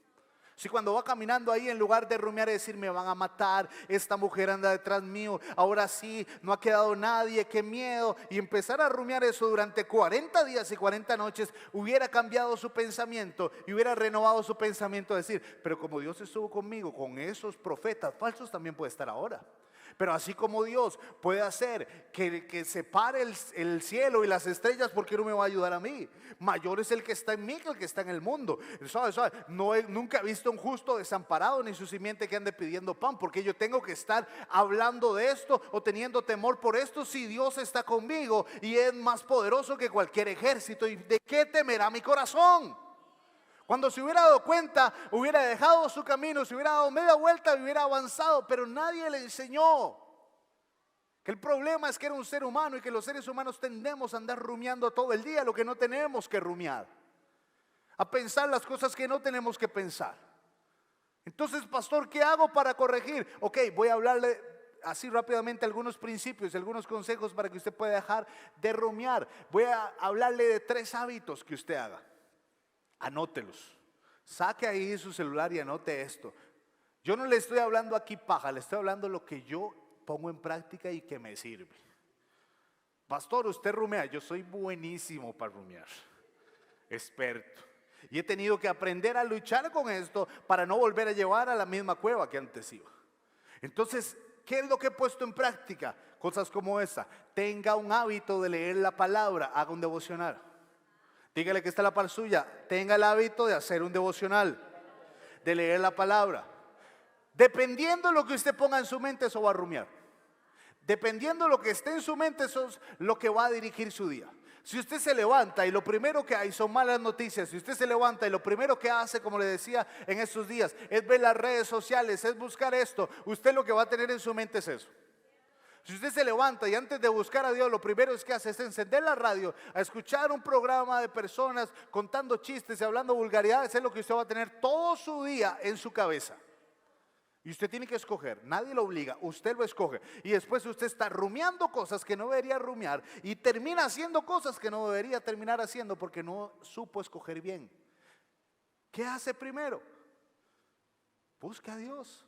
Si cuando va caminando ahí, en lugar de rumiar y decir me van a matar, esta mujer anda detrás mío, ahora sí, no ha quedado nadie, qué miedo, y empezar a rumiar eso durante 40 días y 40 noches, hubiera cambiado su pensamiento y hubiera renovado su pensamiento, decir, pero como Dios estuvo conmigo, con esos profetas falsos también puede estar ahora. Pero así como Dios puede hacer que separe el cielo y las estrellas, ¿por qué no me va a ayudar a mí? Mayor es el que está en mí que el que está en el mundo. Nunca he visto un justo desamparado ni su simiente que ande pidiendo pan. Porque yo tengo que estar hablando de esto o teniendo temor por esto si Dios está conmigo y es más poderoso que cualquier ejército. ¿Y de qué temerá mi corazón? Cuando se hubiera dado cuenta, hubiera dejado su camino, se hubiera dado media vuelta y hubiera avanzado, pero nadie le enseñó que el problema es que era un ser humano y que los seres humanos tendemos a andar rumiando todo el día lo que no tenemos que rumiar, a pensar las cosas que no tenemos que pensar. Entonces, pastor, ¿qué hago para corregir? Ok, voy a hablarle así rápidamente algunos principios, algunos consejos para que usted pueda dejar de rumiar. Voy a hablarle de 3 hábitos que usted haga. Anótelos. Saque ahí su celular y anote esto. Yo no le estoy hablando aquí paja, le estoy hablando lo que yo pongo en práctica y que me sirve. Pastor, usted rumea. Yo soy buenísimo para rumiar, experto. Y he tenido que aprender a luchar con esto para no volver a llevar a la misma cueva que antes iba. Entonces, ¿qué es lo que he puesto en práctica? Cosas como esta. Tenga un hábito de leer la palabra, haga un devocional. Dígale que está la par suya, tenga el hábito de hacer un devocional, de leer la palabra. Dependiendo de lo que usted ponga en su mente, eso va a rumiar. Dependiendo de lo que esté en su mente, eso es lo que va a dirigir su día. Si usted se levanta y lo primero que hay son malas noticias, si usted se levanta y lo primero que hace, como le decía en estos días, es ver las redes sociales, es buscar esto, usted lo que va a tener en su mente es eso. Si usted se levanta y antes de buscar a Dios, lo primero que hace es encender la radio, a escuchar un programa de personas contando chistes y hablando vulgaridades, es lo que usted va a tener todo su día en su cabeza. Y usted tiene que escoger, nadie lo obliga, usted lo escoge. Y después usted está rumiando cosas que no debería rumiar y termina haciendo cosas que no debería terminar haciendo porque no supo escoger bien. ¿Qué hace primero? Busca a Dios,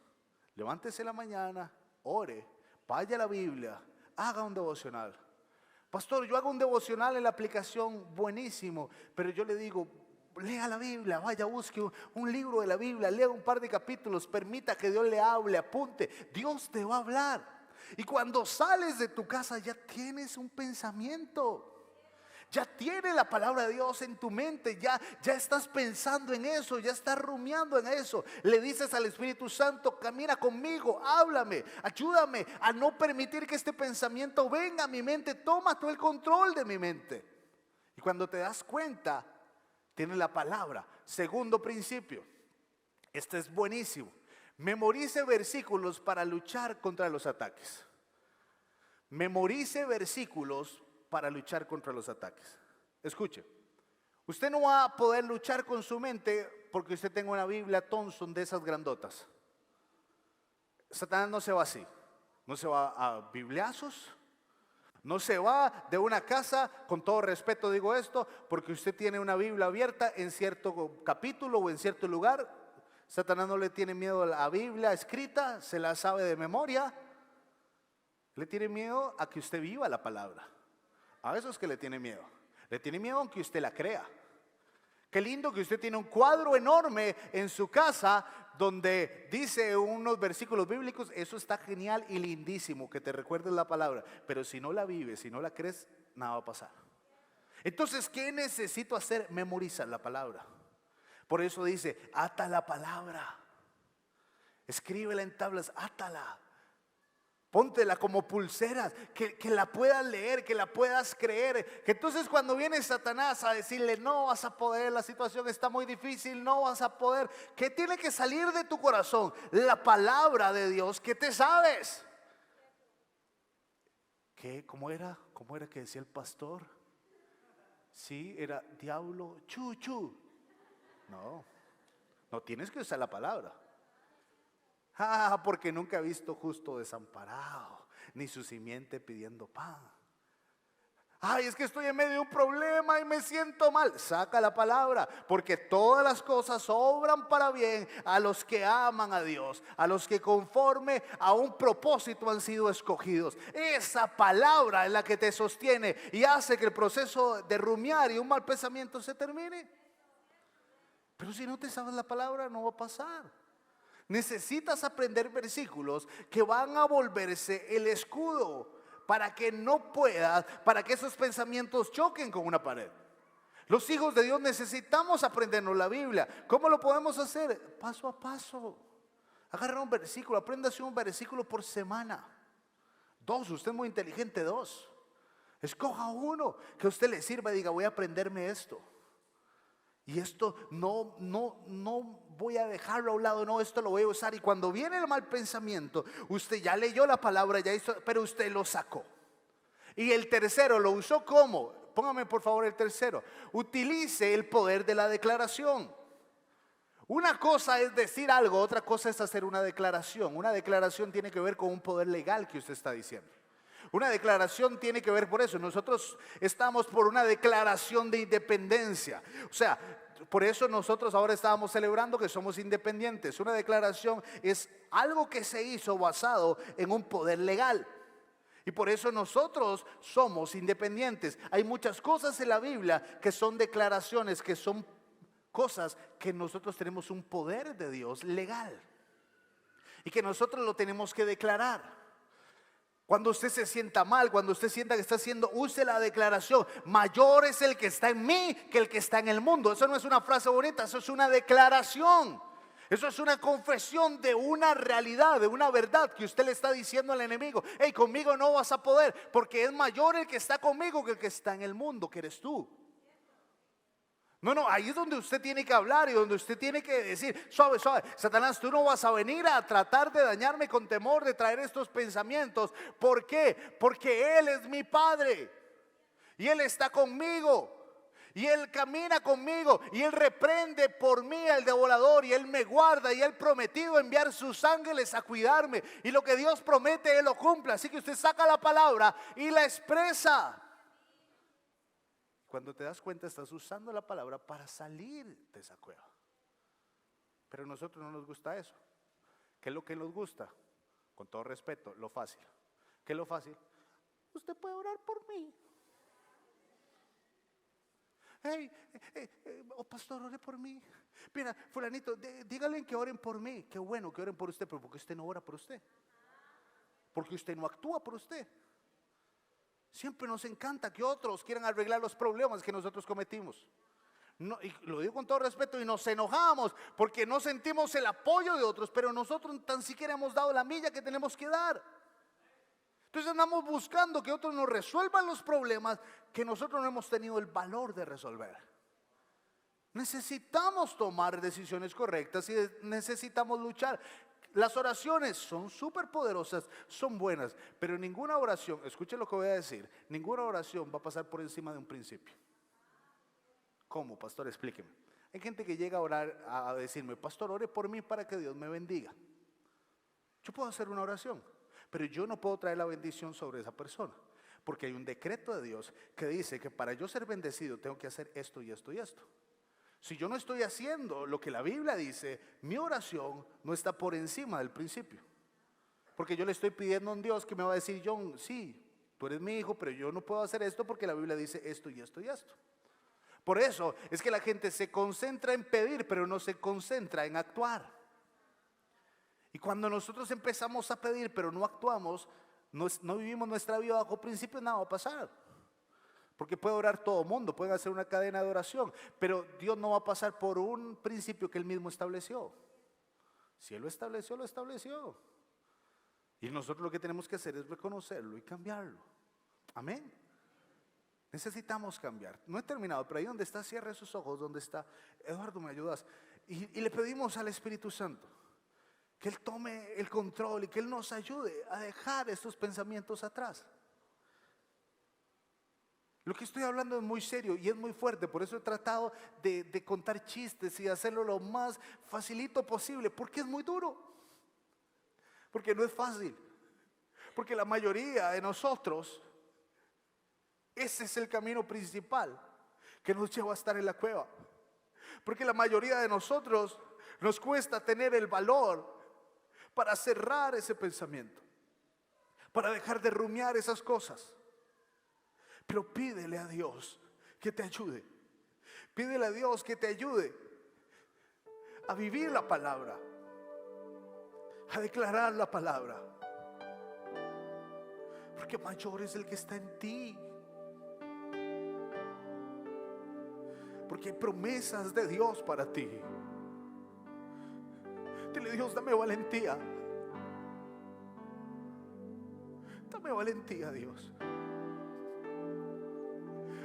levántese en la mañana, ore. Vaya a la Biblia, haga un devocional. Pastor, yo hago un devocional en la aplicación, buenísimo, pero yo le digo, lea la Biblia, vaya, busque un libro de la Biblia, lea un par de capítulos, permita que Dios le hable, apunte. Dios te va a hablar. Y cuando sales de tu casa ya tienes un pensamiento. Ya tienes la palabra de Dios en tu mente, ya estás pensando en eso, ya estás rumiando en eso. Le dices al Espíritu Santo, camina conmigo, háblame, ayúdame a no permitir que este pensamiento venga a mi mente, toma tú el control de mi mente. Y cuando te das cuenta, tienes la palabra. Segundo principio, este es buenísimo. Memorice versículos para luchar contra los ataques. Memorice versículos para luchar contra los ataques. Escuche, usted no va a poder luchar con su mente porque usted tenga una Biblia Thompson de esas grandotas. Satanás no se va así, no se va a bibliazos, no se va de una casa, con todo respeto digo esto, porque usted tiene una Biblia abierta en cierto capítulo o en cierto lugar. Satanás no le tiene miedo a la Biblia escrita, se la sabe de memoria. Le tiene miedo a que usted viva la palabra. A eso es que le tiene miedo. Le tiene miedo aunque usted la crea. Qué lindo que usted tiene un cuadro enorme en su casa donde dice unos versículos bíblicos. Eso está genial y lindísimo, que te recuerdes la palabra. Pero si no la vives, si no la crees, nada va a pasar. Entonces, ¿qué necesito hacer? Memorizar la palabra. Por eso dice, ata la palabra. Escríbela en tablas, átala. Póntela como pulseras, que la puedas leer, que la puedas creer. Que entonces cuando viene Satanás a decirle, no vas a poder, la situación está muy difícil, no vas a poder. ¿Qué tiene que salir de tu corazón? La palabra de Dios que te sabes. ¿Qué? ¿Cómo era? ¿Cómo era que decía el pastor? Sí, era diablo, chu. No tienes que usar la palabra. Porque nunca he visto justo desamparado, ni su simiente pidiendo pan. Es que estoy en medio de un problema y me siento mal. Saca la palabra, porque todas las cosas obran para bien a los que aman a Dios, a los que conforme a un propósito han sido escogidos. Esa palabra es la que te sostiene y hace que el proceso de rumiar y un mal pensamiento se termine. Pero si no te sabes la palabra, no va a pasar. Necesitas aprender versículos que van a volverse el escudo para que no puedas, para que esos pensamientos choquen con una pared. Los hijos de Dios necesitamos aprendernos la Biblia. ¿Cómo lo podemos hacer? Paso a paso. Agarra un versículo, apréndase un versículo por semana. 2, usted es muy inteligente, 2. Escoja uno que a usted le sirva y diga, voy a aprenderme esto. Y esto no voy a dejarlo a un lado, no, esto lo voy a usar. Y cuando viene el mal pensamiento, usted ya leyó la palabra, ya hizo, pero usted lo sacó. Y el tercero, ¿lo usó cómo? Póngame por favor el tercero. Utilice el poder de la declaración. Una cosa es decir algo, otra cosa es hacer una declaración. Una declaración tiene que ver con un poder legal que usted está diciendo. Una declaración tiene que ver por eso. Nosotros estamos por una declaración de independencia. O sea, por eso nosotros ahora estábamos celebrando que somos independientes. Una declaración es algo que se hizo basado en un poder legal. Y por eso nosotros somos independientes. Hay muchas cosas en la Biblia que son declaraciones, que son cosas que nosotros tenemos un poder de Dios legal. Y que nosotros lo tenemos que declarar. Cuando usted se sienta mal, cuando usted sienta que está haciendo, use la declaración: mayor es el que está en mí que el que está en el mundo. Eso no es una frase bonita, eso es una declaración. Eso es una confesión de una realidad, de una verdad que usted le está diciendo al enemigo: hey, conmigo no vas a poder, porque es mayor el que está conmigo que el que está en el mundo, que eres tú. No, ahí es donde usted tiene que hablar y donde usted tiene que decir: suave, Satanás, tú no vas a venir a tratar de dañarme con temor de traer estos pensamientos. ¿Por qué? Porque Él es mi Padre y Él está conmigo. Y Él camina conmigo y Él reprende por mí al devorador y Él me guarda y Él prometido enviar sus ángeles a cuidarme. Y lo que Dios promete Él lo cumple. Así que usted saca la palabra y la expresa. Cuando te das cuenta, estás usando la palabra para salir de esa cueva. Pero a nosotros no nos gusta eso. ¿Qué es lo que nos gusta? Con todo respeto, lo fácil. ¿Qué es lo fácil? Usted puede orar por mí. Hey, oh pastor, ore por mí. Mira, fulanito, díganle que oren por mí. Qué bueno que oren por usted, pero porque usted no ora por usted. Porque usted no actúa por usted. Siempre nos encanta que otros quieran arreglar los problemas que nosotros cometimos. No, y lo digo con todo respeto, y nos enojamos porque no sentimos el apoyo de otros, pero nosotros tan siquiera hemos dado la milla que tenemos que dar. Entonces andamos buscando que otros nos resuelvan los problemas que nosotros no hemos tenido el valor de resolver. Necesitamos tomar decisiones correctas y necesitamos luchar. Las oraciones son súper poderosas, son buenas, pero ninguna oración, escuchen lo que voy a decir, ninguna oración va a pasar por encima de un principio. ¿Cómo, pastor? Explíqueme. Hay gente que llega a orar, a decirme, pastor, ore por mí para que Dios me bendiga. Yo puedo hacer una oración, pero yo no puedo traer la bendición sobre esa persona, porque hay un decreto de Dios que dice que para yo ser bendecido tengo que hacer esto y esto y esto. Si yo no estoy haciendo lo que la Biblia dice, mi oración no está por encima del principio, porque yo le estoy pidiendo a un Dios que me va a decir, John, sí, tú eres mi hijo, pero yo no puedo hacer esto porque la Biblia dice esto y esto y esto. Por eso es que la gente se concentra en pedir, pero no se concentra en actuar. Y cuando nosotros empezamos a pedir, pero no actuamos, no vivimos nuestra vida bajo principios, nada va a pasar. Porque puede orar todo el mundo, pueden hacer una cadena de oración, pero Dios no va a pasar por un principio que Él mismo estableció. Si Él lo estableció, lo estableció. Y nosotros lo que tenemos que hacer es reconocerlo y cambiarlo. Amén. Necesitamos cambiar. No he terminado, pero ahí donde está, cierre sus ojos. Donde está, Eduardo, ¿me ayudas? Y le pedimos al Espíritu Santo que Él tome el control y que Él nos ayude a dejar estos pensamientos atrás. Lo que estoy hablando es muy serio y es muy fuerte, por eso he tratado de contar chistes y hacerlo lo más facilito posible, porque es muy duro, porque no es fácil, porque la mayoría de nosotros, ese es el camino principal que nos lleva a estar en la cueva, porque la mayoría de nosotros nos cuesta tener el valor para cerrar ese pensamiento, para dejar de rumiar esas cosas. Pero pídele a Dios que te ayude. Pídele a Dios que te ayude a vivir la palabra, a declarar la palabra. Porque mayor es el que está en ti. Porque hay promesas de Dios para ti. Dile, Dios, dame valentía. Dame valentía, Dios.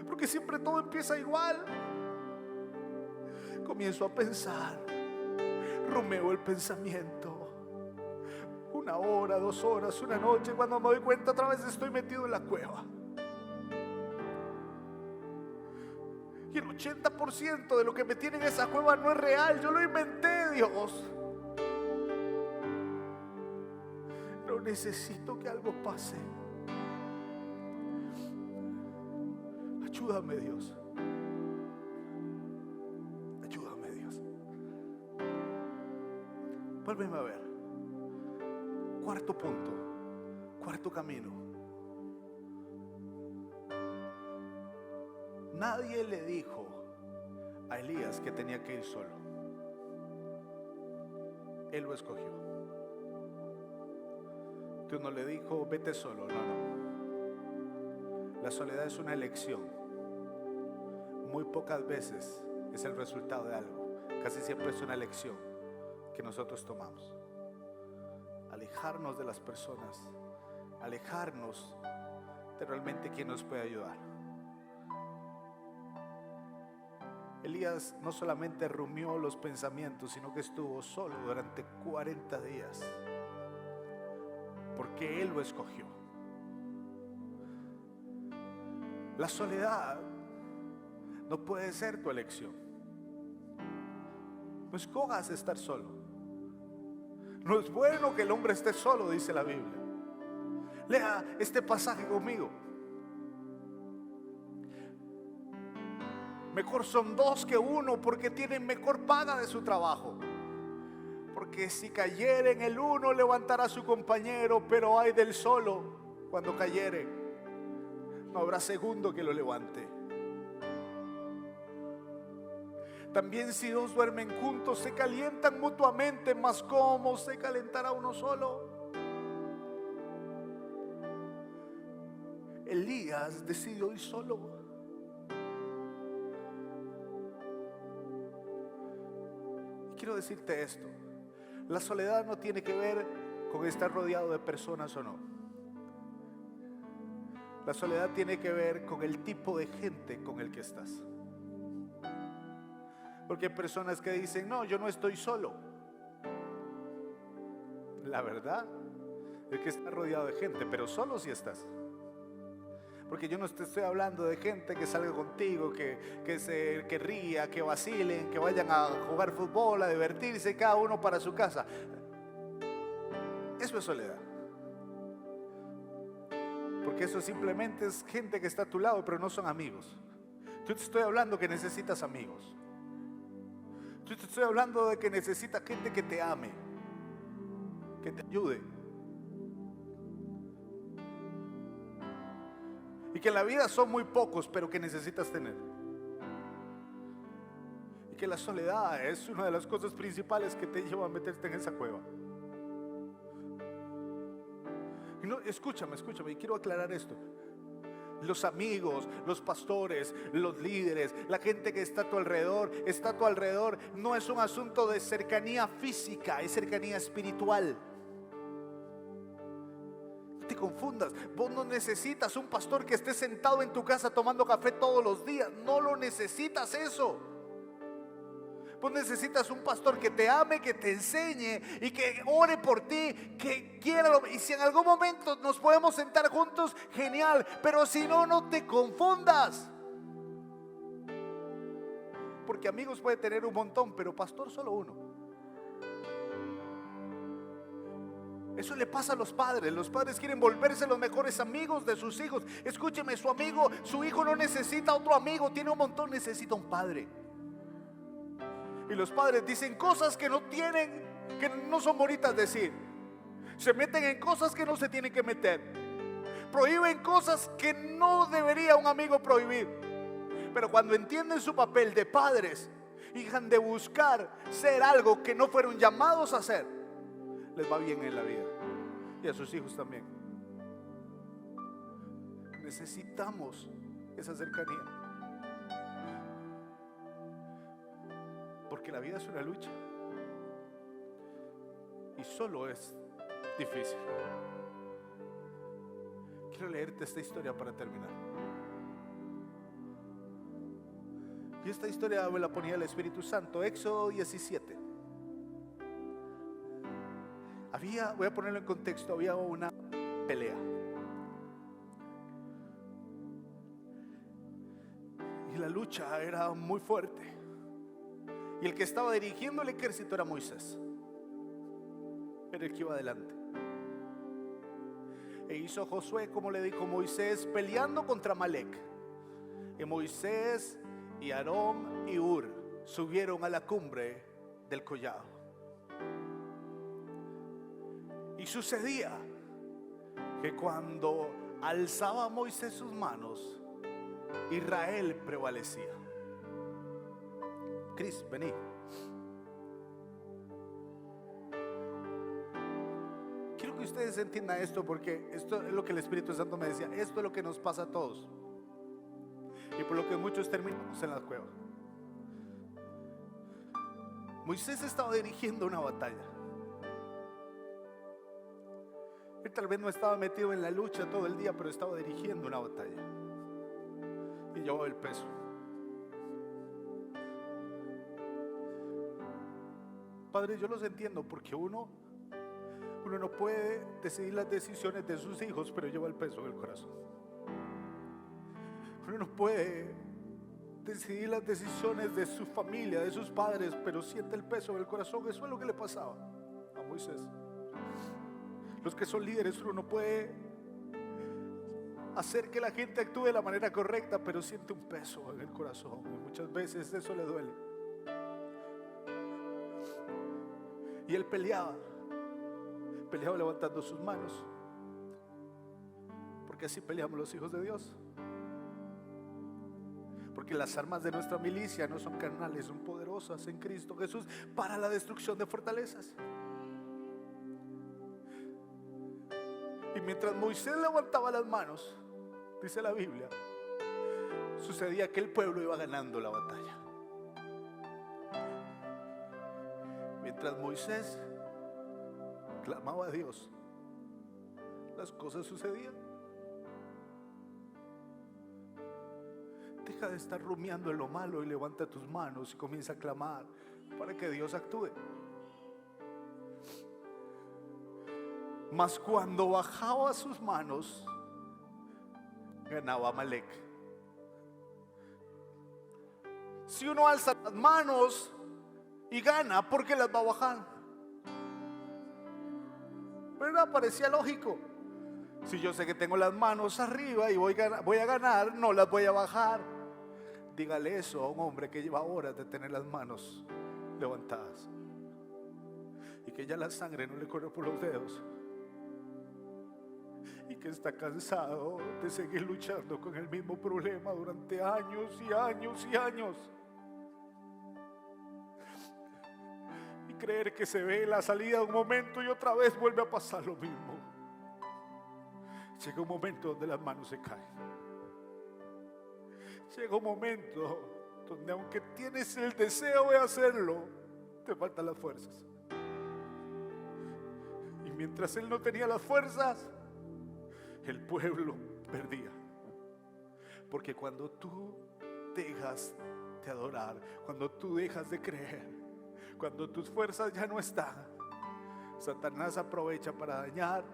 Porque siempre todo empieza igual. Comienzo a pensar, rumeo el pensamiento, 1 hora, 2 horas, una noche, cuando me doy cuenta otra vez estoy metido en la cueva. Y el 80% de lo que me tiene en esa cueva no es real, yo lo inventé, Dios. Pero necesito que algo pase. Ayúdame, Dios. Ayúdame, Dios. Vuélveme a ver. 4º punto, 4º camino. Nadie le dijo a Elías que tenía que ir solo. Él lo escogió. Dios no le dijo, vete solo. No. La soledad es una elección. Muy pocas veces es el resultado de algo. Casi siempre es una elección que nosotros tomamos. Alejarnos de las personas, alejarnos de realmente quien nos puede ayudar. Elías no solamente rumió los pensamientos, sino que estuvo solo durante 40 días, porque él lo escogió. La soledad no puede ser tu elección. No escojas estar solo. No es bueno que el hombre esté solo, dice la Biblia. Lea este pasaje conmigo. Mejor son 2 que 1, porque tienen mejor paga de su trabajo. Porque si cayere en el uno, levantará a su compañero, pero ay del solo, cuando cayere, no habrá segundo que lo levante. También si dos duermen juntos, se calientan mutuamente, mas ¿cómo se calentará uno solo? Elías decidió ir solo. Y quiero decirte esto: la soledad no tiene que ver con estar rodeado de personas o no. La soledad tiene que ver con el tipo de gente con el que estás. Porque hay personas que dicen: no, yo no estoy solo. La verdad es que estás rodeado de gente, pero solo si estás. Porque yo no te estoy hablando de gente que salga contigo, que ría, que vacilen, que vayan a jugar fútbol, a divertirse, cada uno para su casa. Eso es soledad. Porque eso simplemente es gente que está a tu lado, pero no son amigos. Yo te estoy hablando que necesitas amigos. Yo te estoy hablando de que necesitas gente que te ame, que te ayude. Y que en la vida son muy pocos, pero que necesitas tener. Y que la soledad es una de las cosas principales que te lleva a meterte en esa cueva. Y no, escúchame, y quiero aclarar esto. Los amigos, los pastores, los líderes, la gente que está a tu alrededor, no es un asunto de cercanía física, es cercanía espiritual. Te confundas. Vos no necesitas un pastor que esté sentado en tu casa tomando café todos los días. No lo necesitas eso. Vos necesitas un pastor que te ame, que te enseñe y que ore por ti, que quiera. Y si en algún momento nos podemos sentar juntos, genial. Pero si no, no te confundas. Porque amigos puede tener un montón, pero pastor solo uno. Eso le pasa a los padres. Los padres quieren volverse los mejores amigos de sus hijos. Escúcheme, su hijo no necesita otro amigo, tiene un montón, necesita un padre. Y los padres dicen cosas que no son bonitas decir. Se meten en cosas que no se tienen que meter. Prohíben cosas que no debería un amigo prohibir. Pero cuando entienden su papel de padres y dejan de buscar ser algo que no fueron llamados a ser, les va bien en la vida. Y a sus hijos también. Necesitamos esa cercanía. Porque la vida es una lucha. Y solo es difícil. Quiero leerte esta historia para terminar. Y esta historia me la ponía el Espíritu Santo. Éxodo 17. Voy a ponerlo en contexto, había una pelea. Y la lucha era muy fuerte. Y el que estaba dirigiendo el ejército era Moisés. Era el que iba adelante. E hizo Josué como le dijo Moisés, peleando contra Amalek. Y Moisés y Aarón y Hur subieron a la cumbre del collado. Y sucedía que cuando alzaba Moisés sus manos, Israel prevalecía. Cris, vení. Quiero que ustedes entiendan esto, porque esto es lo que el Espíritu Santo me decía. Esto es lo que nos pasa a todos. Y por lo que muchos terminamos en la cueva. Moisés estaba dirigiendo una batalla. Él tal vez no estaba metido en la lucha todo el día, pero estaba dirigiendo una batalla. Y llevaba el peso. Padre, yo los entiendo, porque uno no puede decidir las decisiones de sus hijos, pero lleva el peso en el corazón. Uno no puede decidir las decisiones de su familia, de sus padres, pero siente el peso en el corazón. Eso es lo que le pasaba a Moisés. Los que son líderes, uno no puede hacer que la gente actúe de la manera correcta, pero siente un peso en el corazón, y muchas veces eso le duele. Y él peleaba levantando sus manos, porque así peleamos los hijos de Dios. Porque las armas de nuestra milicia no son carnales, son poderosas en Cristo Jesús para la destrucción de fortalezas. Y mientras Moisés levantaba las manos, dice la Biblia, sucedía que el pueblo iba ganando la batalla. Mientras Moisés clamaba a Dios, las cosas sucedían. Deja de estar rumiando en lo malo y levanta tus manos y comienza a clamar para que Dios actúe. Mas cuando bajaba sus manos, ganaba Amalek. Si uno alza las manos y gana, ¿por qué las va a bajar? ¿Verdad? Parecía lógico. Si yo sé que tengo las manos arriba y voy a ganar, no las voy a bajar. Dígale eso a un hombre que lleva horas de tener las manos levantadas y que ya la sangre no le corre por los dedos y que está cansado de seguir luchando con el mismo problema durante años y años y años, y creer que se ve la salida de un momento y otra vez vuelve a pasar lo mismo. Llega un momento donde las manos se caen. Llega un momento donde aunque tienes el deseo de hacerlo, te faltan las fuerzas. Y mientras él no tenía las fuerzas, el pueblo perdía. Porque cuando tú dejas de adorar, cuando tú dejas de creer, cuando tus fuerzas ya no están, Satanás aprovecha para dañar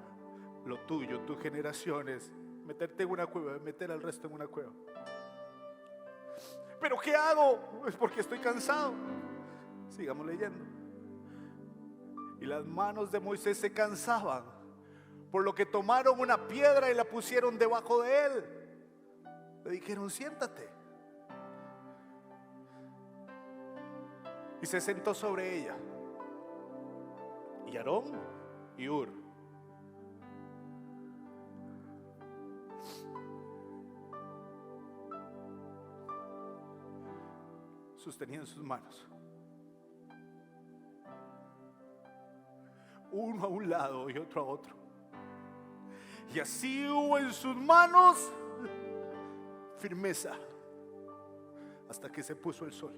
lo tuyo, tus generaciones, meterte en una cueva, meter al resto en una cueva. ¿Pero qué hago? Es porque estoy cansado. Sigamos leyendo. Y las manos de Moisés se cansaban, por lo que tomaron una piedra y la pusieron debajo de él. Le dijeron: siéntate. Y se sentó sobre ella. Y Aarón y Hur. Sostenían sus manos, uno a un lado y otro a otro, y así hubo en sus manos firmeza hasta que se puso el sol.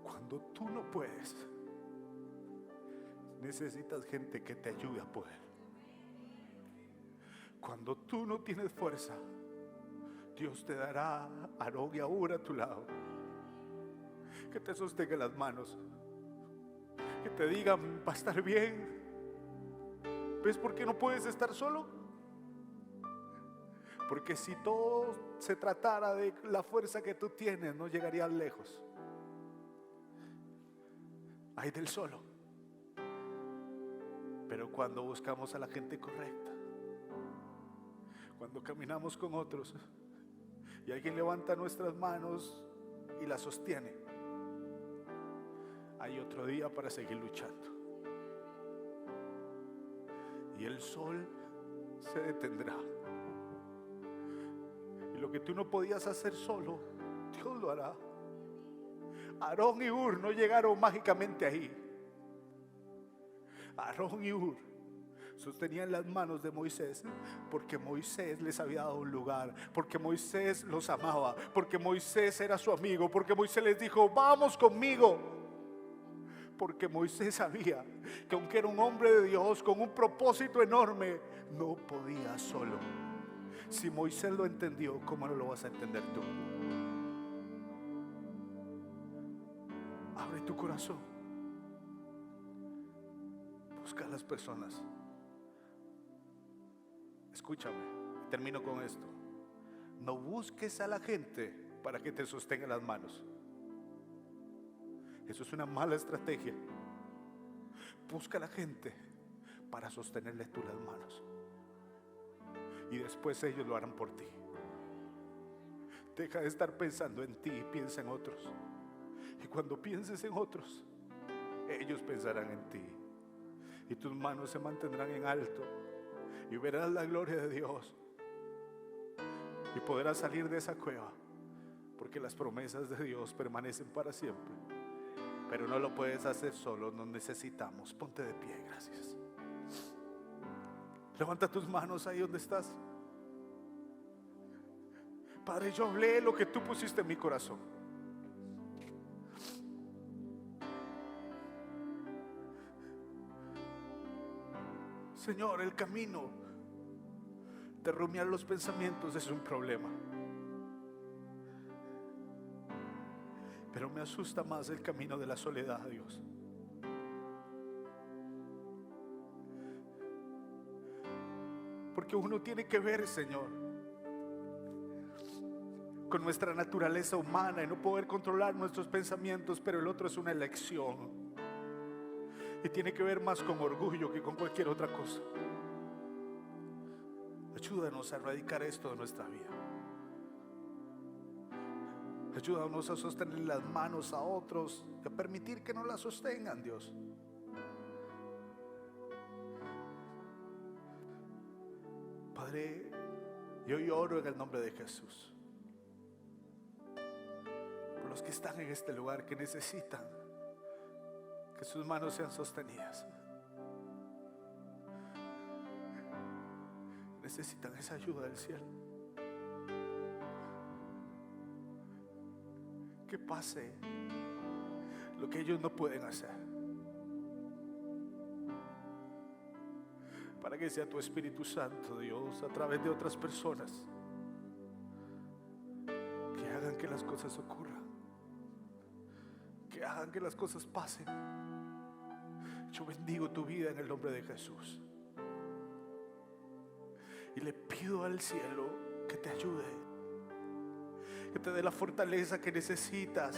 Cuando tú no puedes, necesitas gente que te ayude a poder. Cuando tú no tienes fuerza, Dios te dará a Aarón y a Hur a tu lado, que te sostenga las manos, que te digan: va a estar bien. ¿Ves por qué no puedes estar solo? Porque si todo se tratara de la fuerza que tú tienes, no llegarías lejos. Hay del solo. Pero cuando buscamos a la gente correcta, cuando caminamos con otros y alguien levanta nuestras manos y las sostiene, hay otro día para seguir luchando. Y el sol se detendrá. Y lo que tú no podías hacer solo, Dios lo hará. Aarón y Hur no llegaron mágicamente ahí. Aarón y Hur sostenían las manos de Moisés porque Moisés les había dado un lugar, porque Moisés los amaba, porque Moisés era su amigo, porque Moisés les dijo: vamos conmigo. Porque Moisés sabía que aunque era un hombre de Dios con un propósito enorme, no podía solo. Si Moisés lo entendió, ¿cómo no lo vas a entender tú? Abre tu corazón. Busca a las personas. Escúchame, termino con esto. No busques a la gente para que te sostenga las manos. Eso es una mala estrategia. Busca a la gente para sostenerles tú las manos, y después ellos lo harán por ti. Deja de estar pensando en ti y piensa en otros. Y cuando pienses en otros, ellos pensarán en ti, y tus manos se mantendrán en alto y verás la gloria de Dios. y podrás salir de esa cueva, porque las promesas de Dios permanecen para siempre. Pero no lo puedes hacer solo, nos necesitamos. Ponte de pie, gracias. Levanta tus manos ahí donde estás. Padre, yo hablé lo que tú pusiste en mi corazón. Señor, el camino de rumiar los pensamientos es un problema, pero me asusta más el camino de la soledad, Dios. Porque uno tiene que ver, Señor, con nuestra naturaleza humana y no poder controlar nuestros pensamientos, pero el otro es una elección y tiene que ver más con orgullo que con cualquier otra cosa. Ayúdanos a erradicar esto de nuestra vida. Ayúdanos a sostener las manos a otros, a permitir que no las sostengan, Dios. Padre, yo oro en el nombre de Jesús por los que están en este lugar, que necesitan que sus manos sean sostenidas. Necesitan esa ayuda del cielo. Que pase lo que ellos no pueden hacer, para que sea tu Espíritu Santo, Dios, a través de otras personas, que hagan que las cosas ocurran, que hagan que las cosas pasen. Yo bendigo tu vida en el nombre de Jesús y le pido al cielo que te ayude, que te dé la fortaleza que necesitas,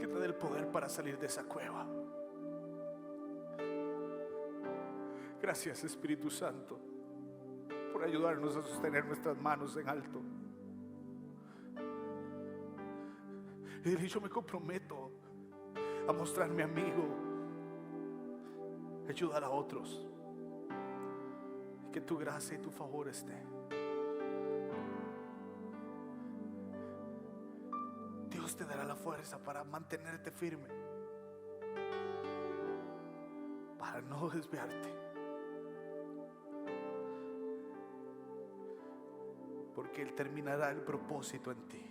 que te dé el poder para salir de esa cueva. Gracias, Espíritu Santo, por ayudarnos a sostener nuestras manos en alto. Y yo me comprometo a mostrarme amigo, ayudar a otros, y que tu gracia y tu favor esté. Dios te dará la fuerza para mantenerte firme, para no desviarte, porque Él terminará el propósito en ti.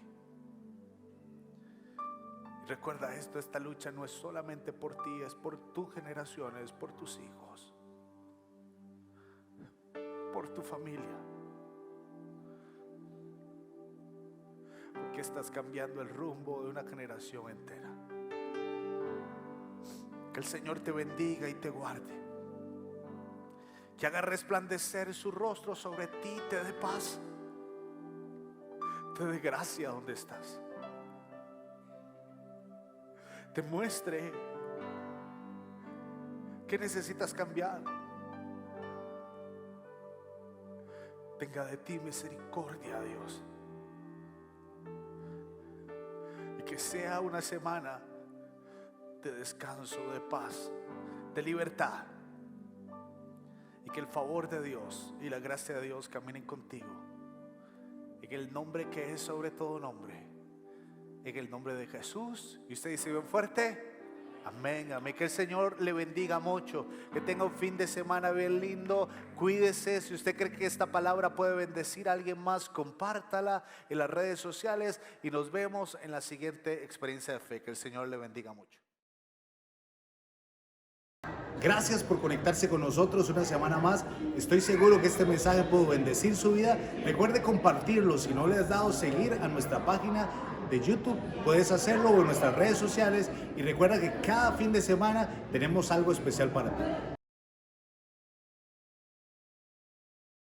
Y recuerda esto, esta lucha no es solamente por ti, es por tu generación, es por tus hijos, por tu familia, porque estás cambiando el rumbo de una generación entera. Que el Señor te bendiga y te guarde, que haga resplandecer su rostro sobre ti, te dé paz, te dé gracia donde estás, te muestre que necesitas cambiar, tenga de ti misericordia, Dios, y que sea una semana de descanso, de paz, de libertad, y que el favor de Dios y la gracia de Dios caminen contigo en el nombre que es sobre todo nombre, en el nombre de Jesús. Y usted dice bien fuerte: amén, amén. Que el Señor le bendiga mucho, que tenga un fin de semana bien lindo. Cuídese. Si usted cree que esta palabra puede bendecir a alguien más, compártala en las redes sociales y nos vemos en la siguiente experiencia de fe. Que el Señor le bendiga mucho. Gracias por conectarse con nosotros una semana más. Estoy seguro que este mensaje pudo bendecir su vida. Recuerde compartirlo. Si no le has dado seguir a nuestra página de YouTube, puedes hacerlo, o en nuestras redes sociales. Y recuerda que cada fin de semana tenemos algo especial para ti.